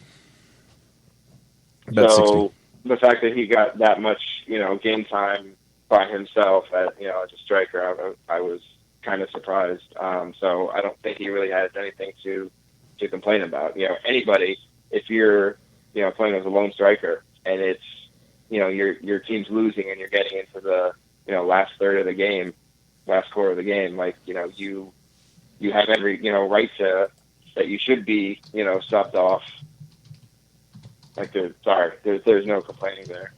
About so 60. The fact that he got that much, you know, game time by himself as a striker, I was kind of surprised. So I don't think he really has anything to complain about. You know, anybody, if you're, you know, playing as a lone striker and it's, you know, your team's losing and you're getting into the, you know, last third of the game, last quarter of the game, like, you know, you have every, you know, right to that you should be, you know, subbed off. Like, there's no complaining there.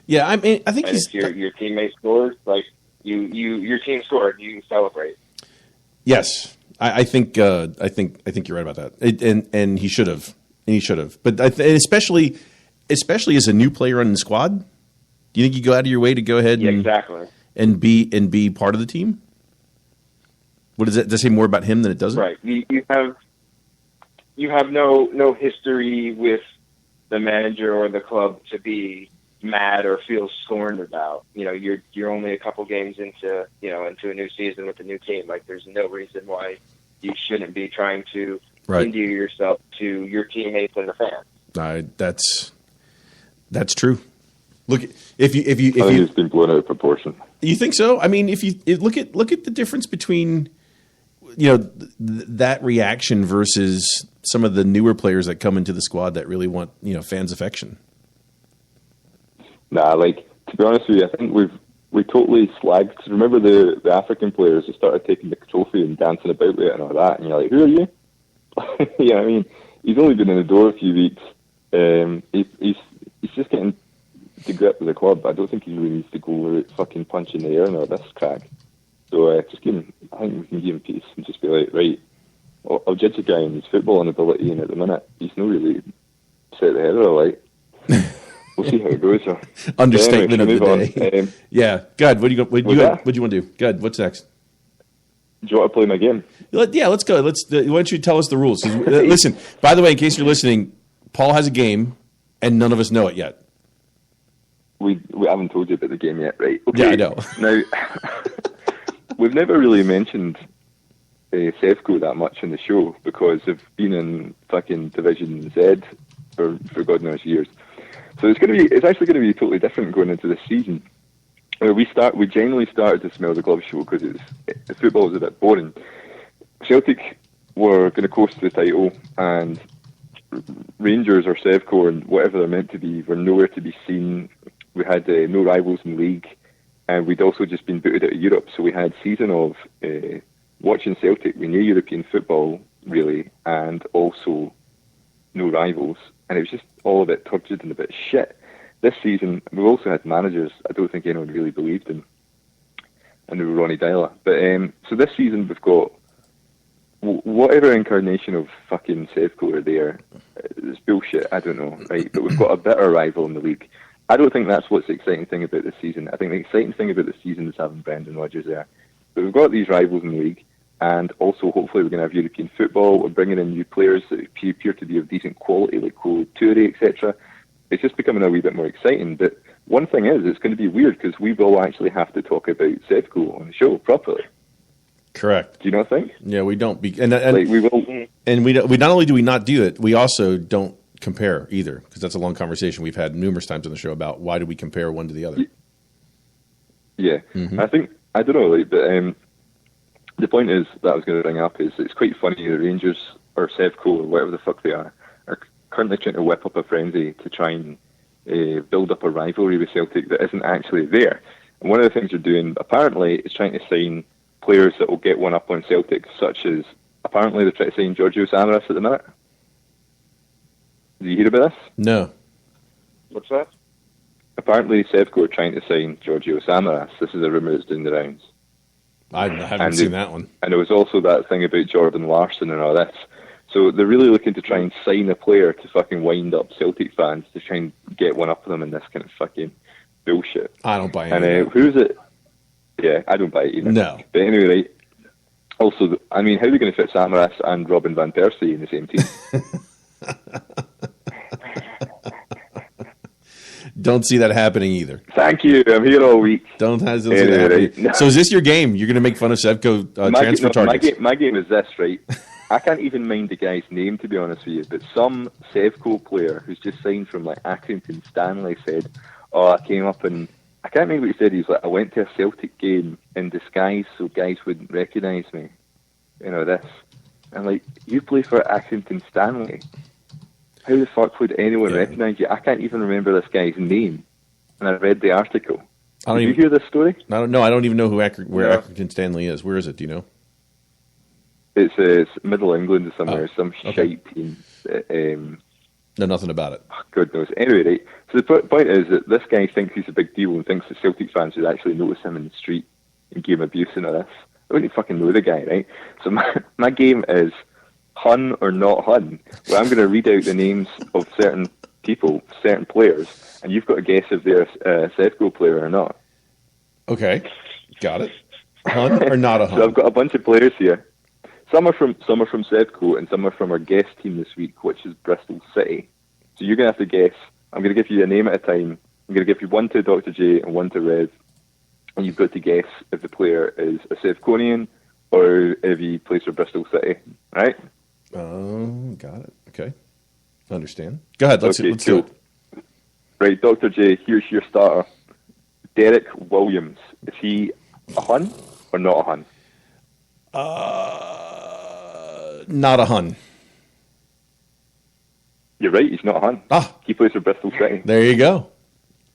Yeah, I mean, I think and if your teammate scores, like your team scored, you celebrate. Yes, I think you're right about that. And he should have, But especially as a new player on the squad, do you think you go out of your way to go ahead exactly and be part of the team? What does that say more about him than it doesn't? Right. You have no history with the manager or the club to be mad or feel scorned about. You know, you're only a couple games into a new season with a new team. Like, there's no reason why you shouldn't be trying to endear yourself to your teammates and the fans. That's true. Look, if you it's been blown out of proportion. You think so? I mean, if you look at the difference between, you know, that reaction versus some of the newer players that come into the squad that really want, you know, fans' affection. Nah, like, to be honest with you, I think we totally slagged. Remember the African players who started taking the trophy and dancing about with it and all that, and you're like, who are you? Yeah, I mean, he's only been in the door a few weeks. He's just getting to grip with the club. I don't think he really needs to go fucking punch in the air and all this crack. So just give him. I think we can give him peace and just be like, right, I'll judge a guy on his footballing ability, and at the minute he's not really set the header alight. We'll see how it goes. So. Understatement anyway, of the day. Yeah, good. What do you want to do? Good. What's next? Do you want to play my game? Yeah, let's go. Why don't you tell us the rules? Listen, by the way, in case you're listening, Paul has a game, and none of us know it yet. We haven't told you about the game yet, right? Okay. Yeah, I know. Now, we've never really mentioned Sevco that much on the show because they've been in fucking Division Z for God knows years. So it's actually going to be totally different going into this season. We genuinely started to smell the glove show because the football was a bit boring. Celtic were going to coast the title, and Rangers or Sevco and whatever they're meant to be were nowhere to be seen. We had no rivals in the league, and we'd also just been booted out of Europe. So we had a season of watching Celtic. We knew European football, really, and also no rivals. And it was just all a bit turgid and a bit shit. This season, we've also had managers I don't think anyone really believed in, and they were Ronnie Dyla. But so this season we've got whatever incarnation of fucking Sevco are there. It's bullshit, I don't know, right? But we've got a bitter rival in the league. I don't think that's what's the exciting thing about this season. I think the exciting thing about this season is having Brendan Rodgers there. But we've got these rivals in the league, and also hopefully we're going to have European football. We're bringing in new players that appear to be of decent quality, like Kolo Toure, etc. It's just becoming a wee bit more exciting. But one thing is, it's going to be weird because we will actually have to talk about Sevco on the show properly. Correct. Do you not think? Yeah, we don't. And like we will. And we not only do we not do it, we also don't compare either, because that's a long conversation we've had numerous times on the show about why do we compare one to the other. Yeah, I don't know, like, but the point is that I was going to bring up is it's quite funny the Rangers or Sevco or whatever the fuck they are currently trying to whip up a frenzy to try and build up a rivalry with Celtic that isn't actually there. And one of the things they're doing apparently is trying to sign players that will get one up on Celtic, such as apparently they're trying to sign Giorgio Samaras at the minute. Did you hear about this? No. What's that? Apparently Sevco are trying to sign Giorgio Samaras. This is a rumour that's doing the rounds. I haven't seen that one. And there was also that thing about Jordan Larson and all this. So they're really looking to try and sign a player to fucking wind up Celtic fans to try and get one up of them in this kind of fucking bullshit. I don't buy it. And who's it? Yeah, I don't buy it either. No. But anyway, right, also, I mean, how are they going to fit Samaras and Robin Van Persie in the same team? Don't see that happening either. Thank you. I'm here all week. Don't see that happening. Right. So is this your game? You're going to make fun of Sevco transfer targets? My game is this, right? I can't even mind the guy's name, to be honest with you, but some Sevco player who's just signed from like Accrington Stanley said, "Oh, I came up and I can't remember what he said. He's like, I went to a Celtic game in disguise so guys wouldn't recognise me. You know this." I'm like, you play for Accrington Stanley. How the fuck would anyone recognise you? I can't even remember this guy's name. And I read the article. Did you hear this story? I don't know. I don't even know where Accrington Stanley is. Where is it? Do you know? It's Middle England or somewhere. Some shite team. Know nothing about it. God knows. Anyway, right. So the point is that this guy thinks he's a big deal and thinks that Celtic fans would actually notice him in the street and give him abuse and all this. I wouldn't fucking know the guy, right? So my game is Hun or not Hun. Well, I'm going to read out the names of certain people, certain players, and you've got to guess if they're a Sevco player or not. Okay, got it. Hun or not a Hun? So I've got a bunch of players here. Some are from Sevco and some are from our guest team this week, which is Bristol City. So you're going to have to guess. I'm going to give you a name at a time. I'm going to give you one to Dr. J and one to Rev. And you've got to guess if the player is a Sevconian or if he plays for Bristol City. Right? Got it. Okay. Understand. Go ahead. Let's do it. Right, Dr. J, here's your starter. Derek Williams. Is he a Hun or not a Hun? Not a Hun. You're right, he's not a Hun. He plays for Bristol City. There you go.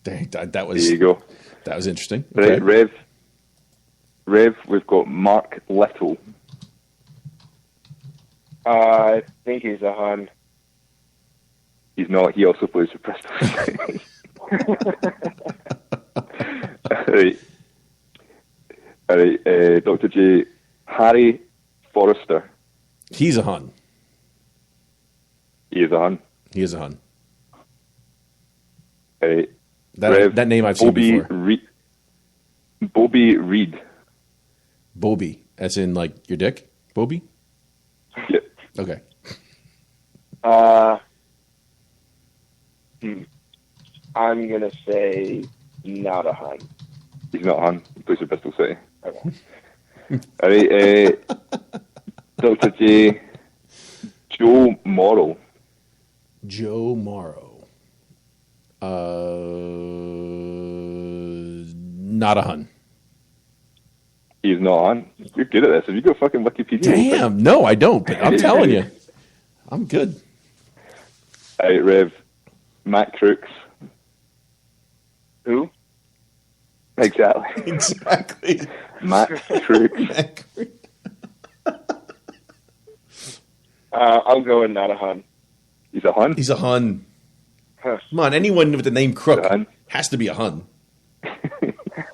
That was. There you go. That was interesting. Okay. Right, Rev, we've got Mark Little. I think he's a Hun. He's not. He also plays for Bristol City. All right. Dr. J, Harry Forrester. He's a Hun. He is a Hun. He is a Hun. All right. That name I've seen before. Bobby Reed. Bobby, as in like your dick? Bobby? Yep. Okay. I'm going to say not a Hun. He's not a Hun. He plays for Bristol City. Okay. All right. Dr. J, Joe Morrow. Joe Morrow. Not a Hun. He's not a Hun. You're good at this. Have you got fucking Wikipedia? Damn. No, I don't. But I'm telling you. I'm good. All right, Rev. Matt Crooks. Who? Exactly. Matt Crooks. I'll go with not a Hun. He's a Hun? He's a Hun. Huh. Come on, anyone with the name Crook has to be a Hun.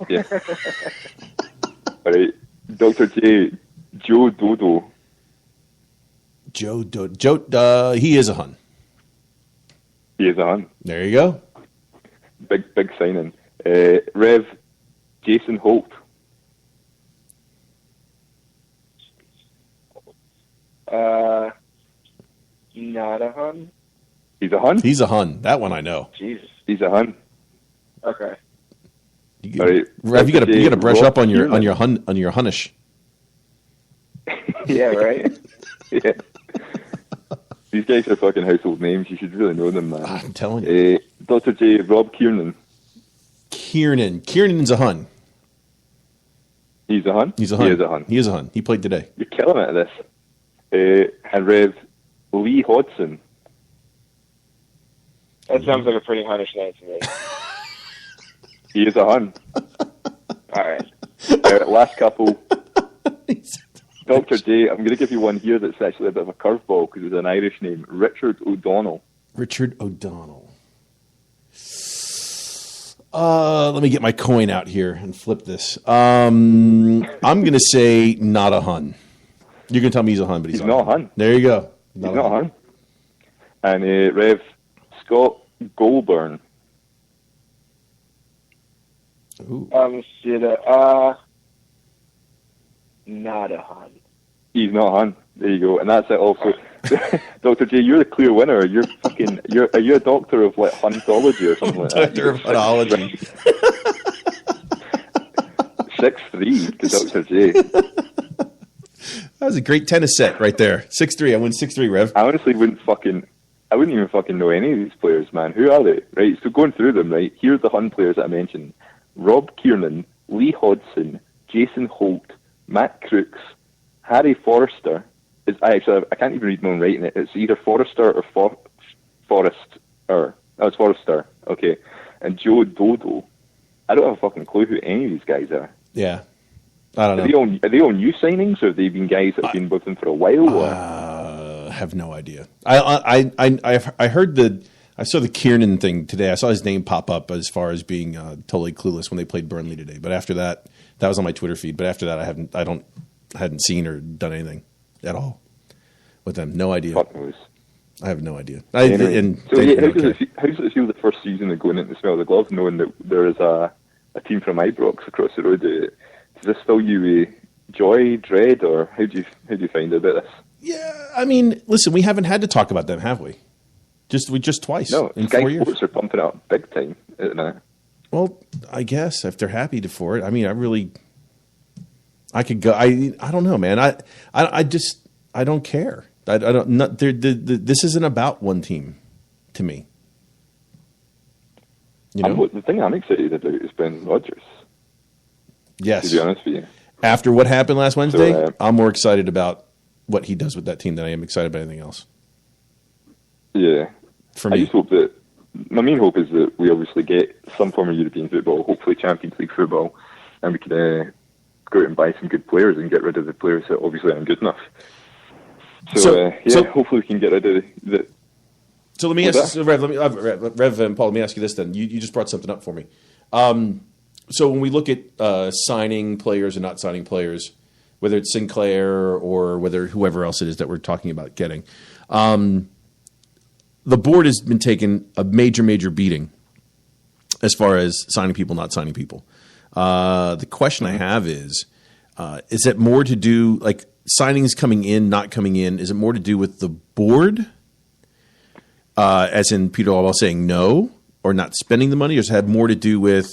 Yeah. All right. Dr. J, Joe Dodo. Joe, he is a Hun. He is a Hun. There you go. Big signing. Rev, Jason Holt. Not a Hun. He's a Hun? He's a Hun. That one I know. Jesus. He's a Hun. Okay. Rev, you got to brush up on your Hunnish. Yeah, right. Yeah. These guys are fucking household names. You should really know them, man. I'm telling you. Dr. J, Rob Kiernan. Kiernan's a Hun. He's a Hun? He's a Hun. He is a Hun. He is a Hun. He played today. You're killing it at this. And Rev, Lee Hodson. That sounds like a pretty Hunnish name to me. He is a Hun. All right. Last couple. Dr. J, I'm going to give you one here that's actually a bit of a curveball because it's an Irish name. Richard O'Donnell. Richard O'Donnell. Let me get my coin out here and flip this. I'm going to say not a Hun. You're going to tell me he's a Hun, but he's not a Hun. There you go. He's not a Hun. And Rev, Scott Goulburn. Ooh. Not a Hun. He's not a Hun. There you go. And that's it also. Dr. J, you're the clear winner. Are you a doctor of like Huntology or something like that? Doctor of Huntology. 6-3 to Dr. J. That was a great tennis set right there. 6-3. I win 6-3, Rev. I honestly wouldn't even fucking know any of these players, man. Who are they? Right, so going through them, right, here's the Hun players that I mentioned. Rob Kiernan, Lee Hodson, Jason Holt, Matt Crooks, Harry Forrester. I can't even read my own writing it. It's either Forrester or Forrester. Oh, it's Forrester. Okay. And Joe Dodo. I don't have a fucking clue who any of these guys are. Yeah. I don't know. Are they all new signings, or have they been guys that have been with them for a while? I have no idea. I heard I saw the Kiernan thing today. I saw his name pop up as far as being totally clueless when they played Burnley today. But after that was on my Twitter feed. But after that, I hadn't seen or done anything at all with them. No idea. Fuck knows. I have no idea. How does it feel the first season of going into the Smell of the Glove, knowing that there is a team from Ibrox across the road? Does this fill you with joy, dread, or how do you find about this? Yeah, I mean, listen, we haven't had to talk about them, have we? Just twice. No, in Sky 4 years. Sports are pumping up big time, isn't it? Well, I guess if they're happy for it. I mean, I could go. I don't know, man. I don't care. I don't. Not, this isn't about one team, to me. You know? The thing I'm excited about is Ben Rodgers. Yes. To be honest with you. After what happened last Wednesday, So, I'm more excited about what he does with that team than I am excited about anything else. Yeah. For me. I just hope that my main hope is that we obviously get some form of European football, hopefully Champions League football, and we can go out and buy some good players and get rid of the players that obviously aren't good enough. So hopefully we can get rid of the. So let me ask, Rev and Paul. Let me ask you this then. You just brought something up for me. So when we look at signing players and not signing players, whether it's Sinclair or whether whoever else it is that we're talking about getting, the board has been taking a major beating as far as signing people, not signing people. The question I have is it more to do, like signings coming in, not coming in, is it more to do with the board, as in Peter Alwell saying no or not spending the money, or does it have more to do with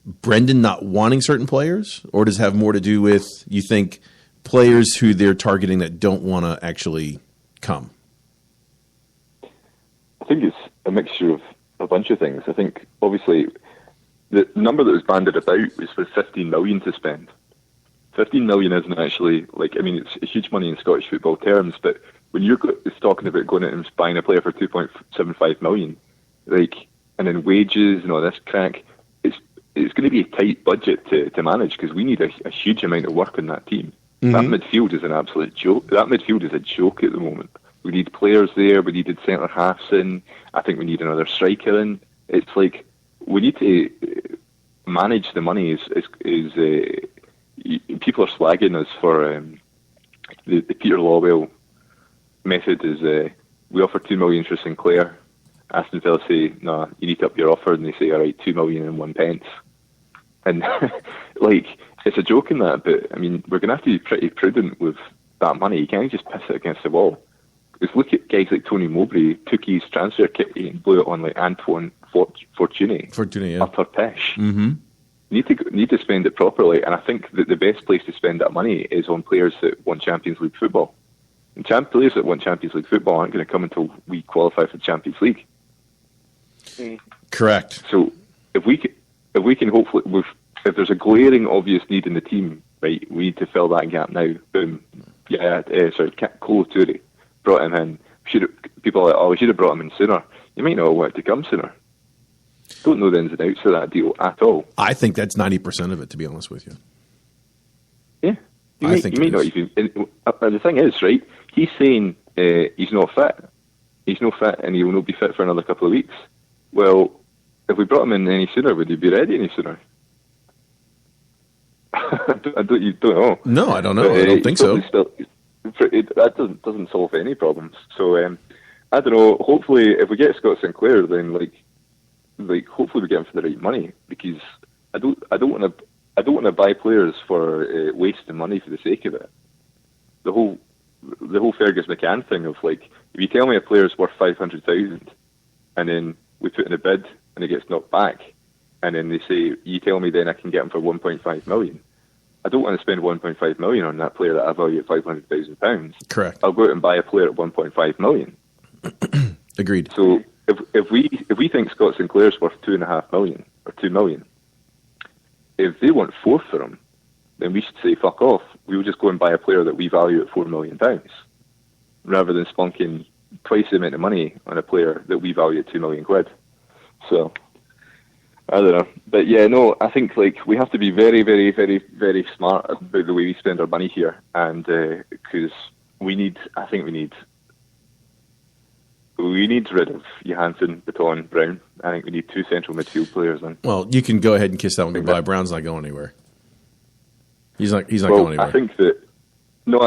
Brendan not wanting certain players, or does it have more to do with, you think, players who they're targeting that don't want to actually come? I think it's a mixture of a bunch of things. I think, obviously, the number that was banded about was for 15 million to spend. 15 million isn't actually, it's huge money in Scottish football terms, but when you're talking about going out and buying a player for 2.75 million, and then wages and all this crack, it's going to be a tight budget to manage, because we need a huge amount of work on that team. Mm-hmm. That midfield is an absolute joke. That midfield is a joke at the moment. We need players there. We needed centre halves in. I think we need another striker in. It's like we need to manage the money. People are slagging us for the Peter Lawwell method. Is we offer 2 million for Sinclair. Aston Villa say, "No, you need to up your offer," and they say, "All right, 2 million and 1 pence." And it's a joke in that, but I mean, we're going to have to be pretty prudent with that money. You can't just piss it against the wall. Because look at guys like Tony Mowbray, took his transfer kitty and blew it on like Antoine Fortuny. Yeah. Upper pish. Mm-hmm. Need to spend it properly, and I think that the best place to spend that money is on players that want Champions League football. And players that want Champions League football aren't going to come until we qualify for the Champions League. Correct. So if we can hopefully, if there's a glaring obvious need in the team, right, we need to fill that gap now. Boom. Cole Touré, brought him in. People are like, oh, we should have brought him in sooner. You might not have wanted to come sooner. Don't know the ins and outs of that deal at all. I think that's 90% of it, to be honest with you. Yeah. You may not even. The thing is, right, he's saying he's not fit. He's not fit and he will not be fit for another couple of weeks. Well, if we brought him in any sooner, would he be ready any sooner? You don't know. No, I don't know. I don't think so. That doesn't solve any problems. So I don't know. Hopefully, if we get Scott Sinclair, then hopefully we get him for the right money, because I don't want to buy players for wasting money for the sake of it. The whole Fergus McCann thing of if you tell me a player's worth 500,000 and then we put in a bid and it gets knocked back, and then they say, you tell me then I can get him for 1.5 million. I don't want to spend 1.5 million on that player that I value at £500,000. Correct. I'll go out and buy a player at 1.5 million. Agreed. So if we think Scott Sinclair's worth 2.5 million or 2 million, if they want 4 for him, then we should say fuck off. We will just go and buy a player that we value at £4 million, rather than spunking twice the amount of money on a player that we value at £2 million. So I don't know, but yeah, no, I think we have to be very, very, very, very smart about the way we spend our money here, and because we need rid of Johansson, Baton, Brown. I think we need 2 central midfield players then. Well, you can go ahead and kiss that one goodbye. Brown's not going anywhere. He's not going anywhere. I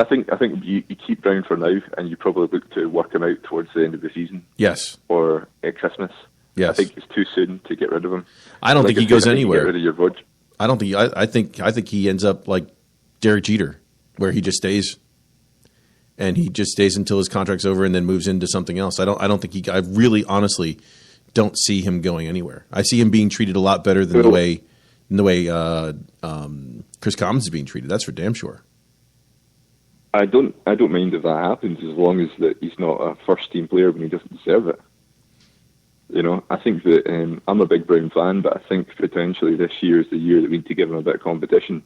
think you keep Brown for now, and you probably look to work him out towards the end of the season. Yes. Or at Christmas. Yes. I think it's too soon to get rid of him. I don't think he goes anywhere. Get rid of your Rog. I don't think. I think he ends up like Derek Jeter, where he just stays, and he just stays until his contract's over, and then moves into something else. I don't think I really, honestly, don't see him going anywhere. I see him being treated a lot better than the way Chris Commons is being treated. That's for damn sure. I don't mind if that happens, as long as that he's not a first team player when he doesn't deserve it. I think that I'm a big Brown fan, but I think potentially this year is the year that we need to give him a bit of competition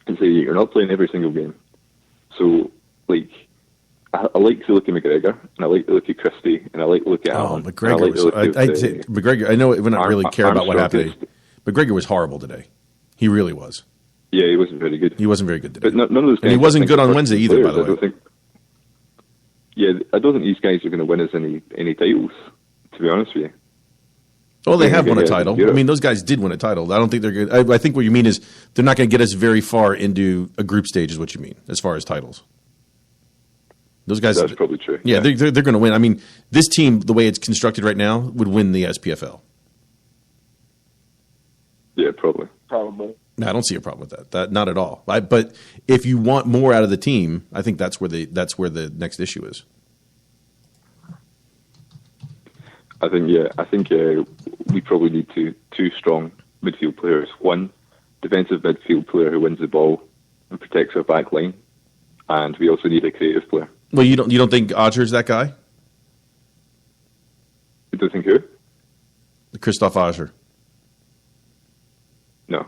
and say, you're not playing every single game. So, I like to look at McGregor, and I like to look at Christie, and I like to look at Allen. McGregor. I'd say McGregor. I know we're not really care about what happened today. McGregor was horrible today. He really was. Yeah, he wasn't very good. He wasn't very good today. But none of those guys, and he wasn't good on Wednesday either, by the way. I don't think these guys are going to win us any titles, to be honest with you. Well, they have won a title. I mean, those guys did win a title. I don't think they're good. I think what you mean is they're not going to get us very far into a group stage, is what you mean, as far as titles. Those guys. That's probably true. Yeah, they're going to win. I mean, this team, the way it's constructed right now, would win the SPFL. Yeah, probably. No, I don't see a problem with that. Not at all. But if you want more out of the team, I think that's where the next issue is. I think we probably need two strong midfield players. One defensive midfield player who wins the ball and protects our back line, and we also need a creative player. Well, you don't think Odger's that guy? You don't think who? Christoph Odger. No.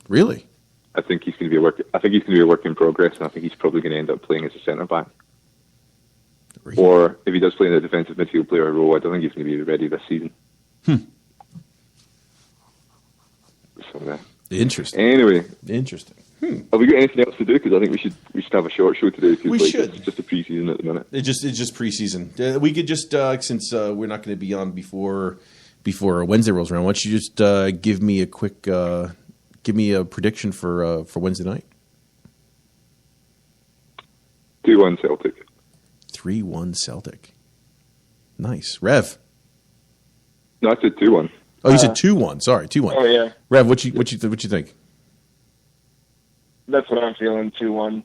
Really? I think he's going to be a work in progress, and I think he's probably going to end up playing as a centre back. Really? Or if he does play in a defensive midfield player role, I don't think he's going to be ready this season. So, interesting. Anyway, interesting. Have we got anything else to do? Because I think we should have a short show today. We should. It's just a pre-season at the minute. It's just pre-season. We could just since we're not going to be on before Wednesday rolls around. Why don't you just give me a quick prediction for Wednesday night? 2-1 Celtic. 3-1 Celtic. Nice. Rev. No, I said 2-1. Oh, you said 2-1. Sorry, 2-1. Oh yeah. Rev, what you think? That's what I'm feeling. 2-1.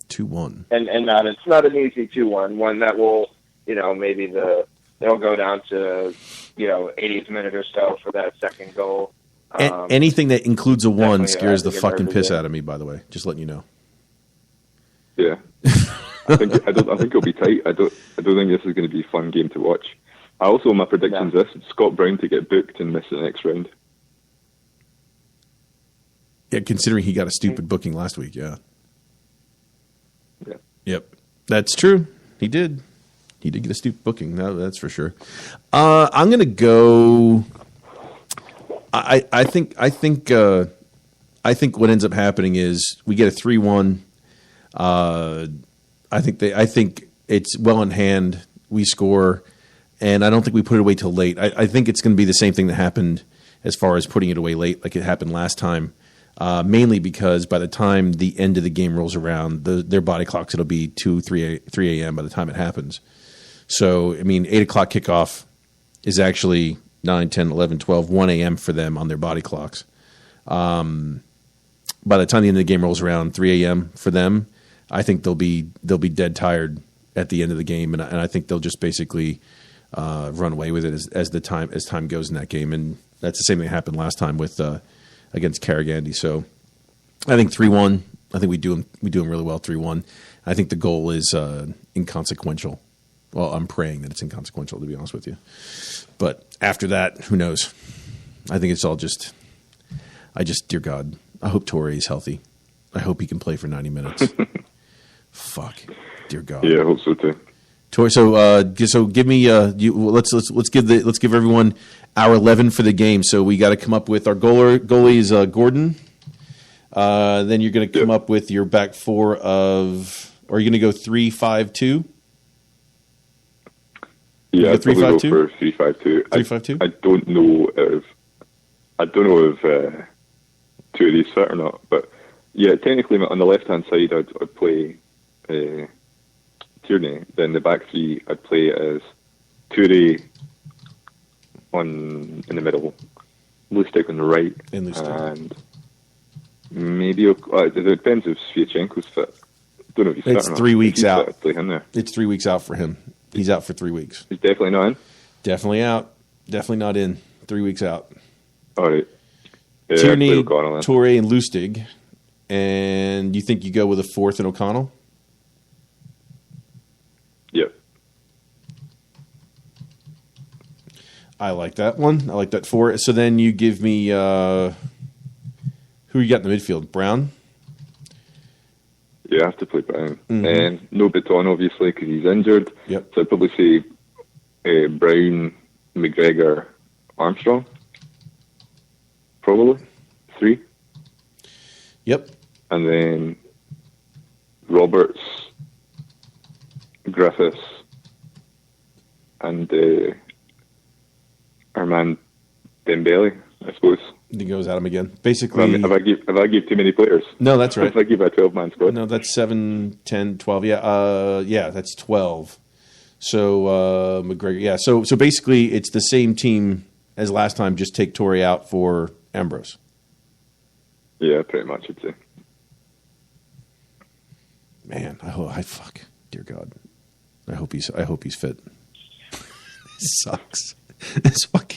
2-1. And it's not an easy 2-1. One that will, maybe they'll go down to 80th minute or so for that second goal. Anything that includes a 1 scares the fucking piss out of me. By the way, just letting you know. Yeah. I don't think it'll be tight. I don't think this is going to be a fun game to watch. Also, my prediction is this: Scott Brown to get booked and miss the next round. Yeah, considering he got a stupid booking last week. Yeah. Yeah. Yep, that's true. He did. He did get a stupid booking. No, that's for sure. I'm going to go. I think what ends up happening is we get a 3-1. I think it's well in hand. We score, and I don't think we put it away till late. I think it's going to be the same thing that happened as far as putting it away late, like it happened last time. Mainly because by the time the end of the game rolls around, their body clocks, it'll be 3 a.m. by the time it happens. So, I mean, 8 o'clock kickoff is actually 9, 10, 11, 12, 1 a.m. for them on their body clocks. By the time the end of the game rolls around, 3 a.m. for them, I think they'll be dead tired at the end of the game, and I think they'll just basically run away with it as time goes in that game. And that's the same thing that happened last time with against Karagandhi. So I think 3-1. I think we do them really well 3-1. I think the goal is inconsequential. Well, I'm praying that it's inconsequential, to be honest with you. But after that, who knows? I think it's all just dear God, I hope Torrey is healthy. I hope he can play for 90 minutes. Fuck, dear God. Yeah, I hope so too. Torrey, so give me let's give everyone our 11 for the game. So we got to come up with our goalie is Gordon. Then you're going to come up with your back four of, or are you going to go 3-5-2? Yeah, I'd probably go for 3-5-2. 3-5-2. I don't know if two of these fit or not, but yeah, technically on the left hand side I'd play Tierney. Then the back three I'd play as Toure in the middle, Lustig on the right, and maybe it depends if Sviatchenko's fit. Don't know if he's fit or not. It's 3 weeks out. I'd play him there. It's 3 weeks out for him. He's out for 3 weeks. He's definitely not in? Definitely out. Definitely not in. 3 weeks out. All right. Tierney, Toure, and Lustig. And you think you go with a fourth in O'Connell? Yep. I like that one. I like that four. So then you give me who you got in the midfield? Brown? Yeah, I have to play Brown. And no Baton, obviously, because he's injured. Yep. So I'd probably say Brown, McGregor, Armstrong. Probably. 3. Yep. And then Roberts, Griffiths, and our man Dembele, I suppose. He goes at him again. Basically, if I give too many players. No, that's right. If I give a 12-man squad. No, that's 7, 10, 12. Yeah, that's 12. So McGregor. Yeah. So basically, it's the same team as last time. Just take Torrey out for Ambrose. Yeah, pretty much. I'd say. Man, I fuck, dear God. I hope he's fit. This sucks.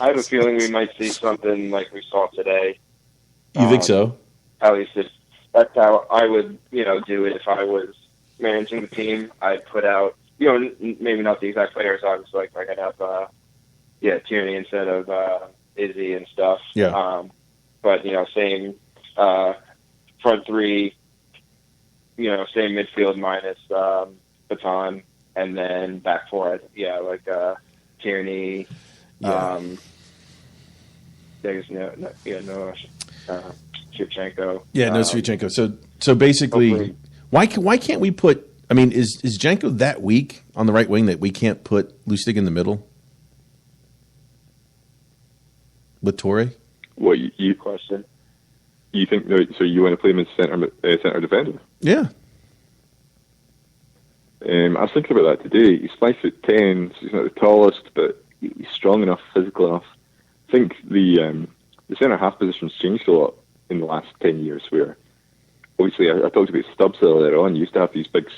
I have a feeling we might see something like we saw today. You think so? At least that's how I would, do it if I was managing the team. I'd put out, maybe not the exact players. I was like I'd have, Tierney instead of Izzy and stuff. Yeah. But same front three. Same midfield minus Baton, and then back four. Tierney. Yeah. There's no Shevchenko. Yeah, no Sviatchenko. So basically, why can't we put? I mean, is Janko that weak on the right wing that we can't put Lustig in the middle with Torrey? What you question? You think so? You want to play him as center defender? Yeah. I was thinking about that today. He's 5'10", so he's not the tallest, but he's strong enough, physical enough. I think the centre half position's changed a lot in the last 10 years. Where obviously I talked about Stubbs earlier on. You used to have these big,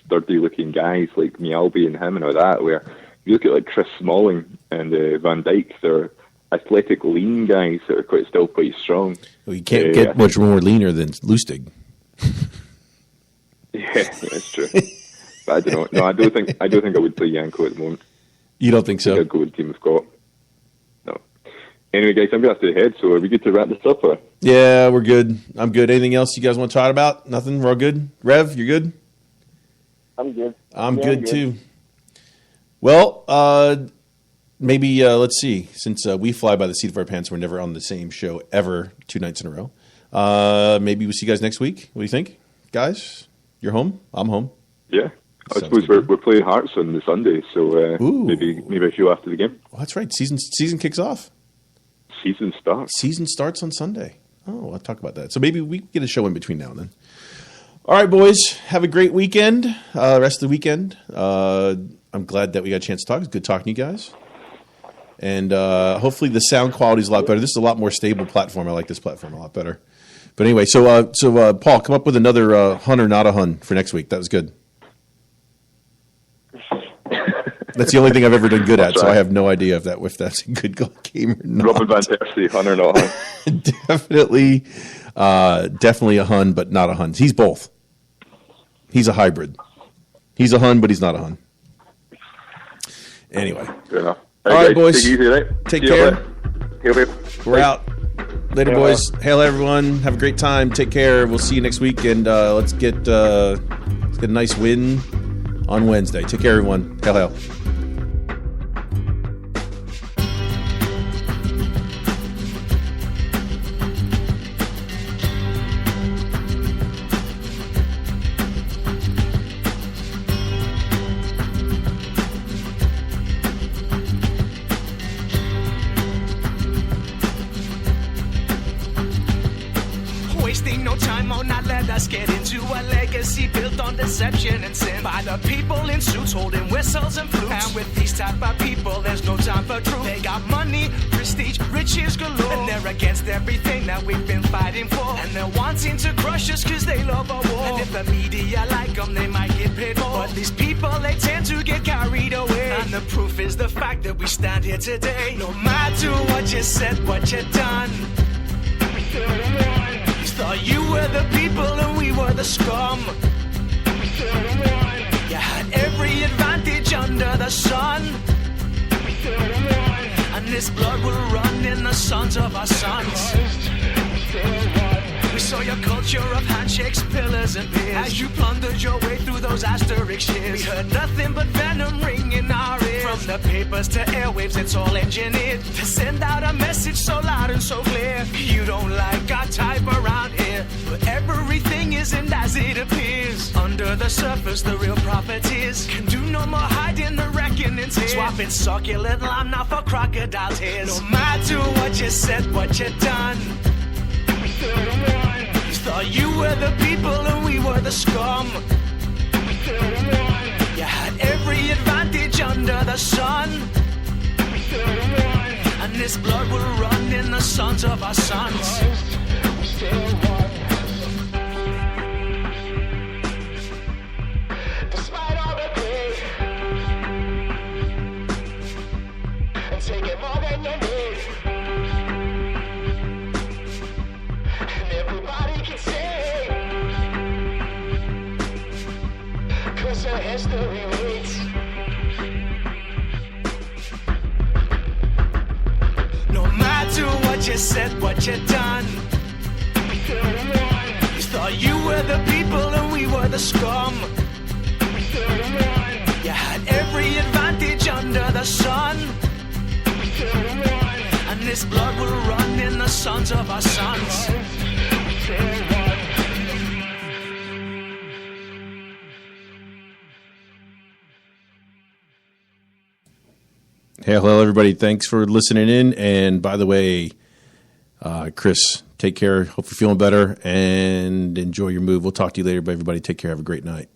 sturdy looking guys like Mialbi and him and all that. Where you look at Chris Smalling and Van Dijk, they're athletic, lean guys that are still quite strong. Well, you can't get much more leaner than Lustig. Yeah, that's true. But I don't know. No, I don't think I would play Janko at the moment. You don't think so? I'd go with the team we've got. No. Anyway, guys, I'm going to have to head, so are we good to wrap this up? Or? Yeah, we're good. I'm good. Anything else you guys want to talk about? Nothing? We're all good? Rev, you're good? I'm good. I'm good, too. Well, maybe, let's see. Since we fly by the seat of our pants, we're never on the same show ever 2 nights in a row. Maybe we'll see you guys next week. What do you think? Guys, you're home? I'm home. Yeah. I suppose we're playing Hearts on the Sunday, so maybe a few after the game. Oh, that's right. Season kicks off. Season starts on Sunday. Oh, I'll talk about that. So maybe we get a show in between now and then. All right, boys. Have a great weekend. Rest of the weekend. I'm glad that we got a chance to talk. It's good talking to you guys. And hopefully the sound quality is a lot better. This is a lot more stable platform. I like this platform a lot better. But anyway, so Paul, come up with another hun or not a hun for next week. That was good. That's the only thing I've ever done good at, so I have no idea if that's a good game or not. Robin van Persie, hun or not hun? Definitely a hun, but not a hun. He's both. He's a hybrid. He's a hun, but he's not a hun. Anyway. Fair enough. All right, boys. Take it easy, right? Take care. Hail. We're out. Later, boys. Hail, everyone. Have a great time. Take care. We'll see you next week, and let's get a nice win on Wednesday. Take care, everyone. Hail. Wasting no time on that, let us get into a legacy built on deception and sin by the people in suits holding whistles and flutes. And with these type of people, there's no time for truth. They got money, prestige, riches galore, and they're against everything that we've been fighting for. And they're wanting to crush us cause they love a war. And if the media like them, they might get paid more. But these people, they tend to get carried away. And the proof is the fact that we stand here today. No matter what you said, what you done, thought you were the people and we were the scum. You had every advantage under the sun. And this blood will run in the sons of our sons. We saw your culture of handshakes, pillars, and beers as you plundered your way through those asterisk years. We heard nothing but venom ring in our ears. From the papers to airwaves, it's all engineered to send out a message so loud and so clear. You don't like our type around here, but everything isn't as it appears. Under the surface, the real profiteers can do no more hiding the reckoning's here. Swapping succulent lime now for crocodile tears. No matter what you said, what you done, you thought you were the people and we were the scum. You had every advantage under the sun. And this blood will run in the sons of our sons. Despite all the pain, and taking more than you need. Everybody can sing, cause the history reads. No matter what you said, what you done, you thought you were the people and we were the scum. You had every advantage under the sun. And this blood will run in the sons of our sons. Hello, everybody. Thanks for listening in. And by the way, Chris, take care. Hope you're feeling better and enjoy your move. We'll talk to you later, but everybody take care. Have a great night.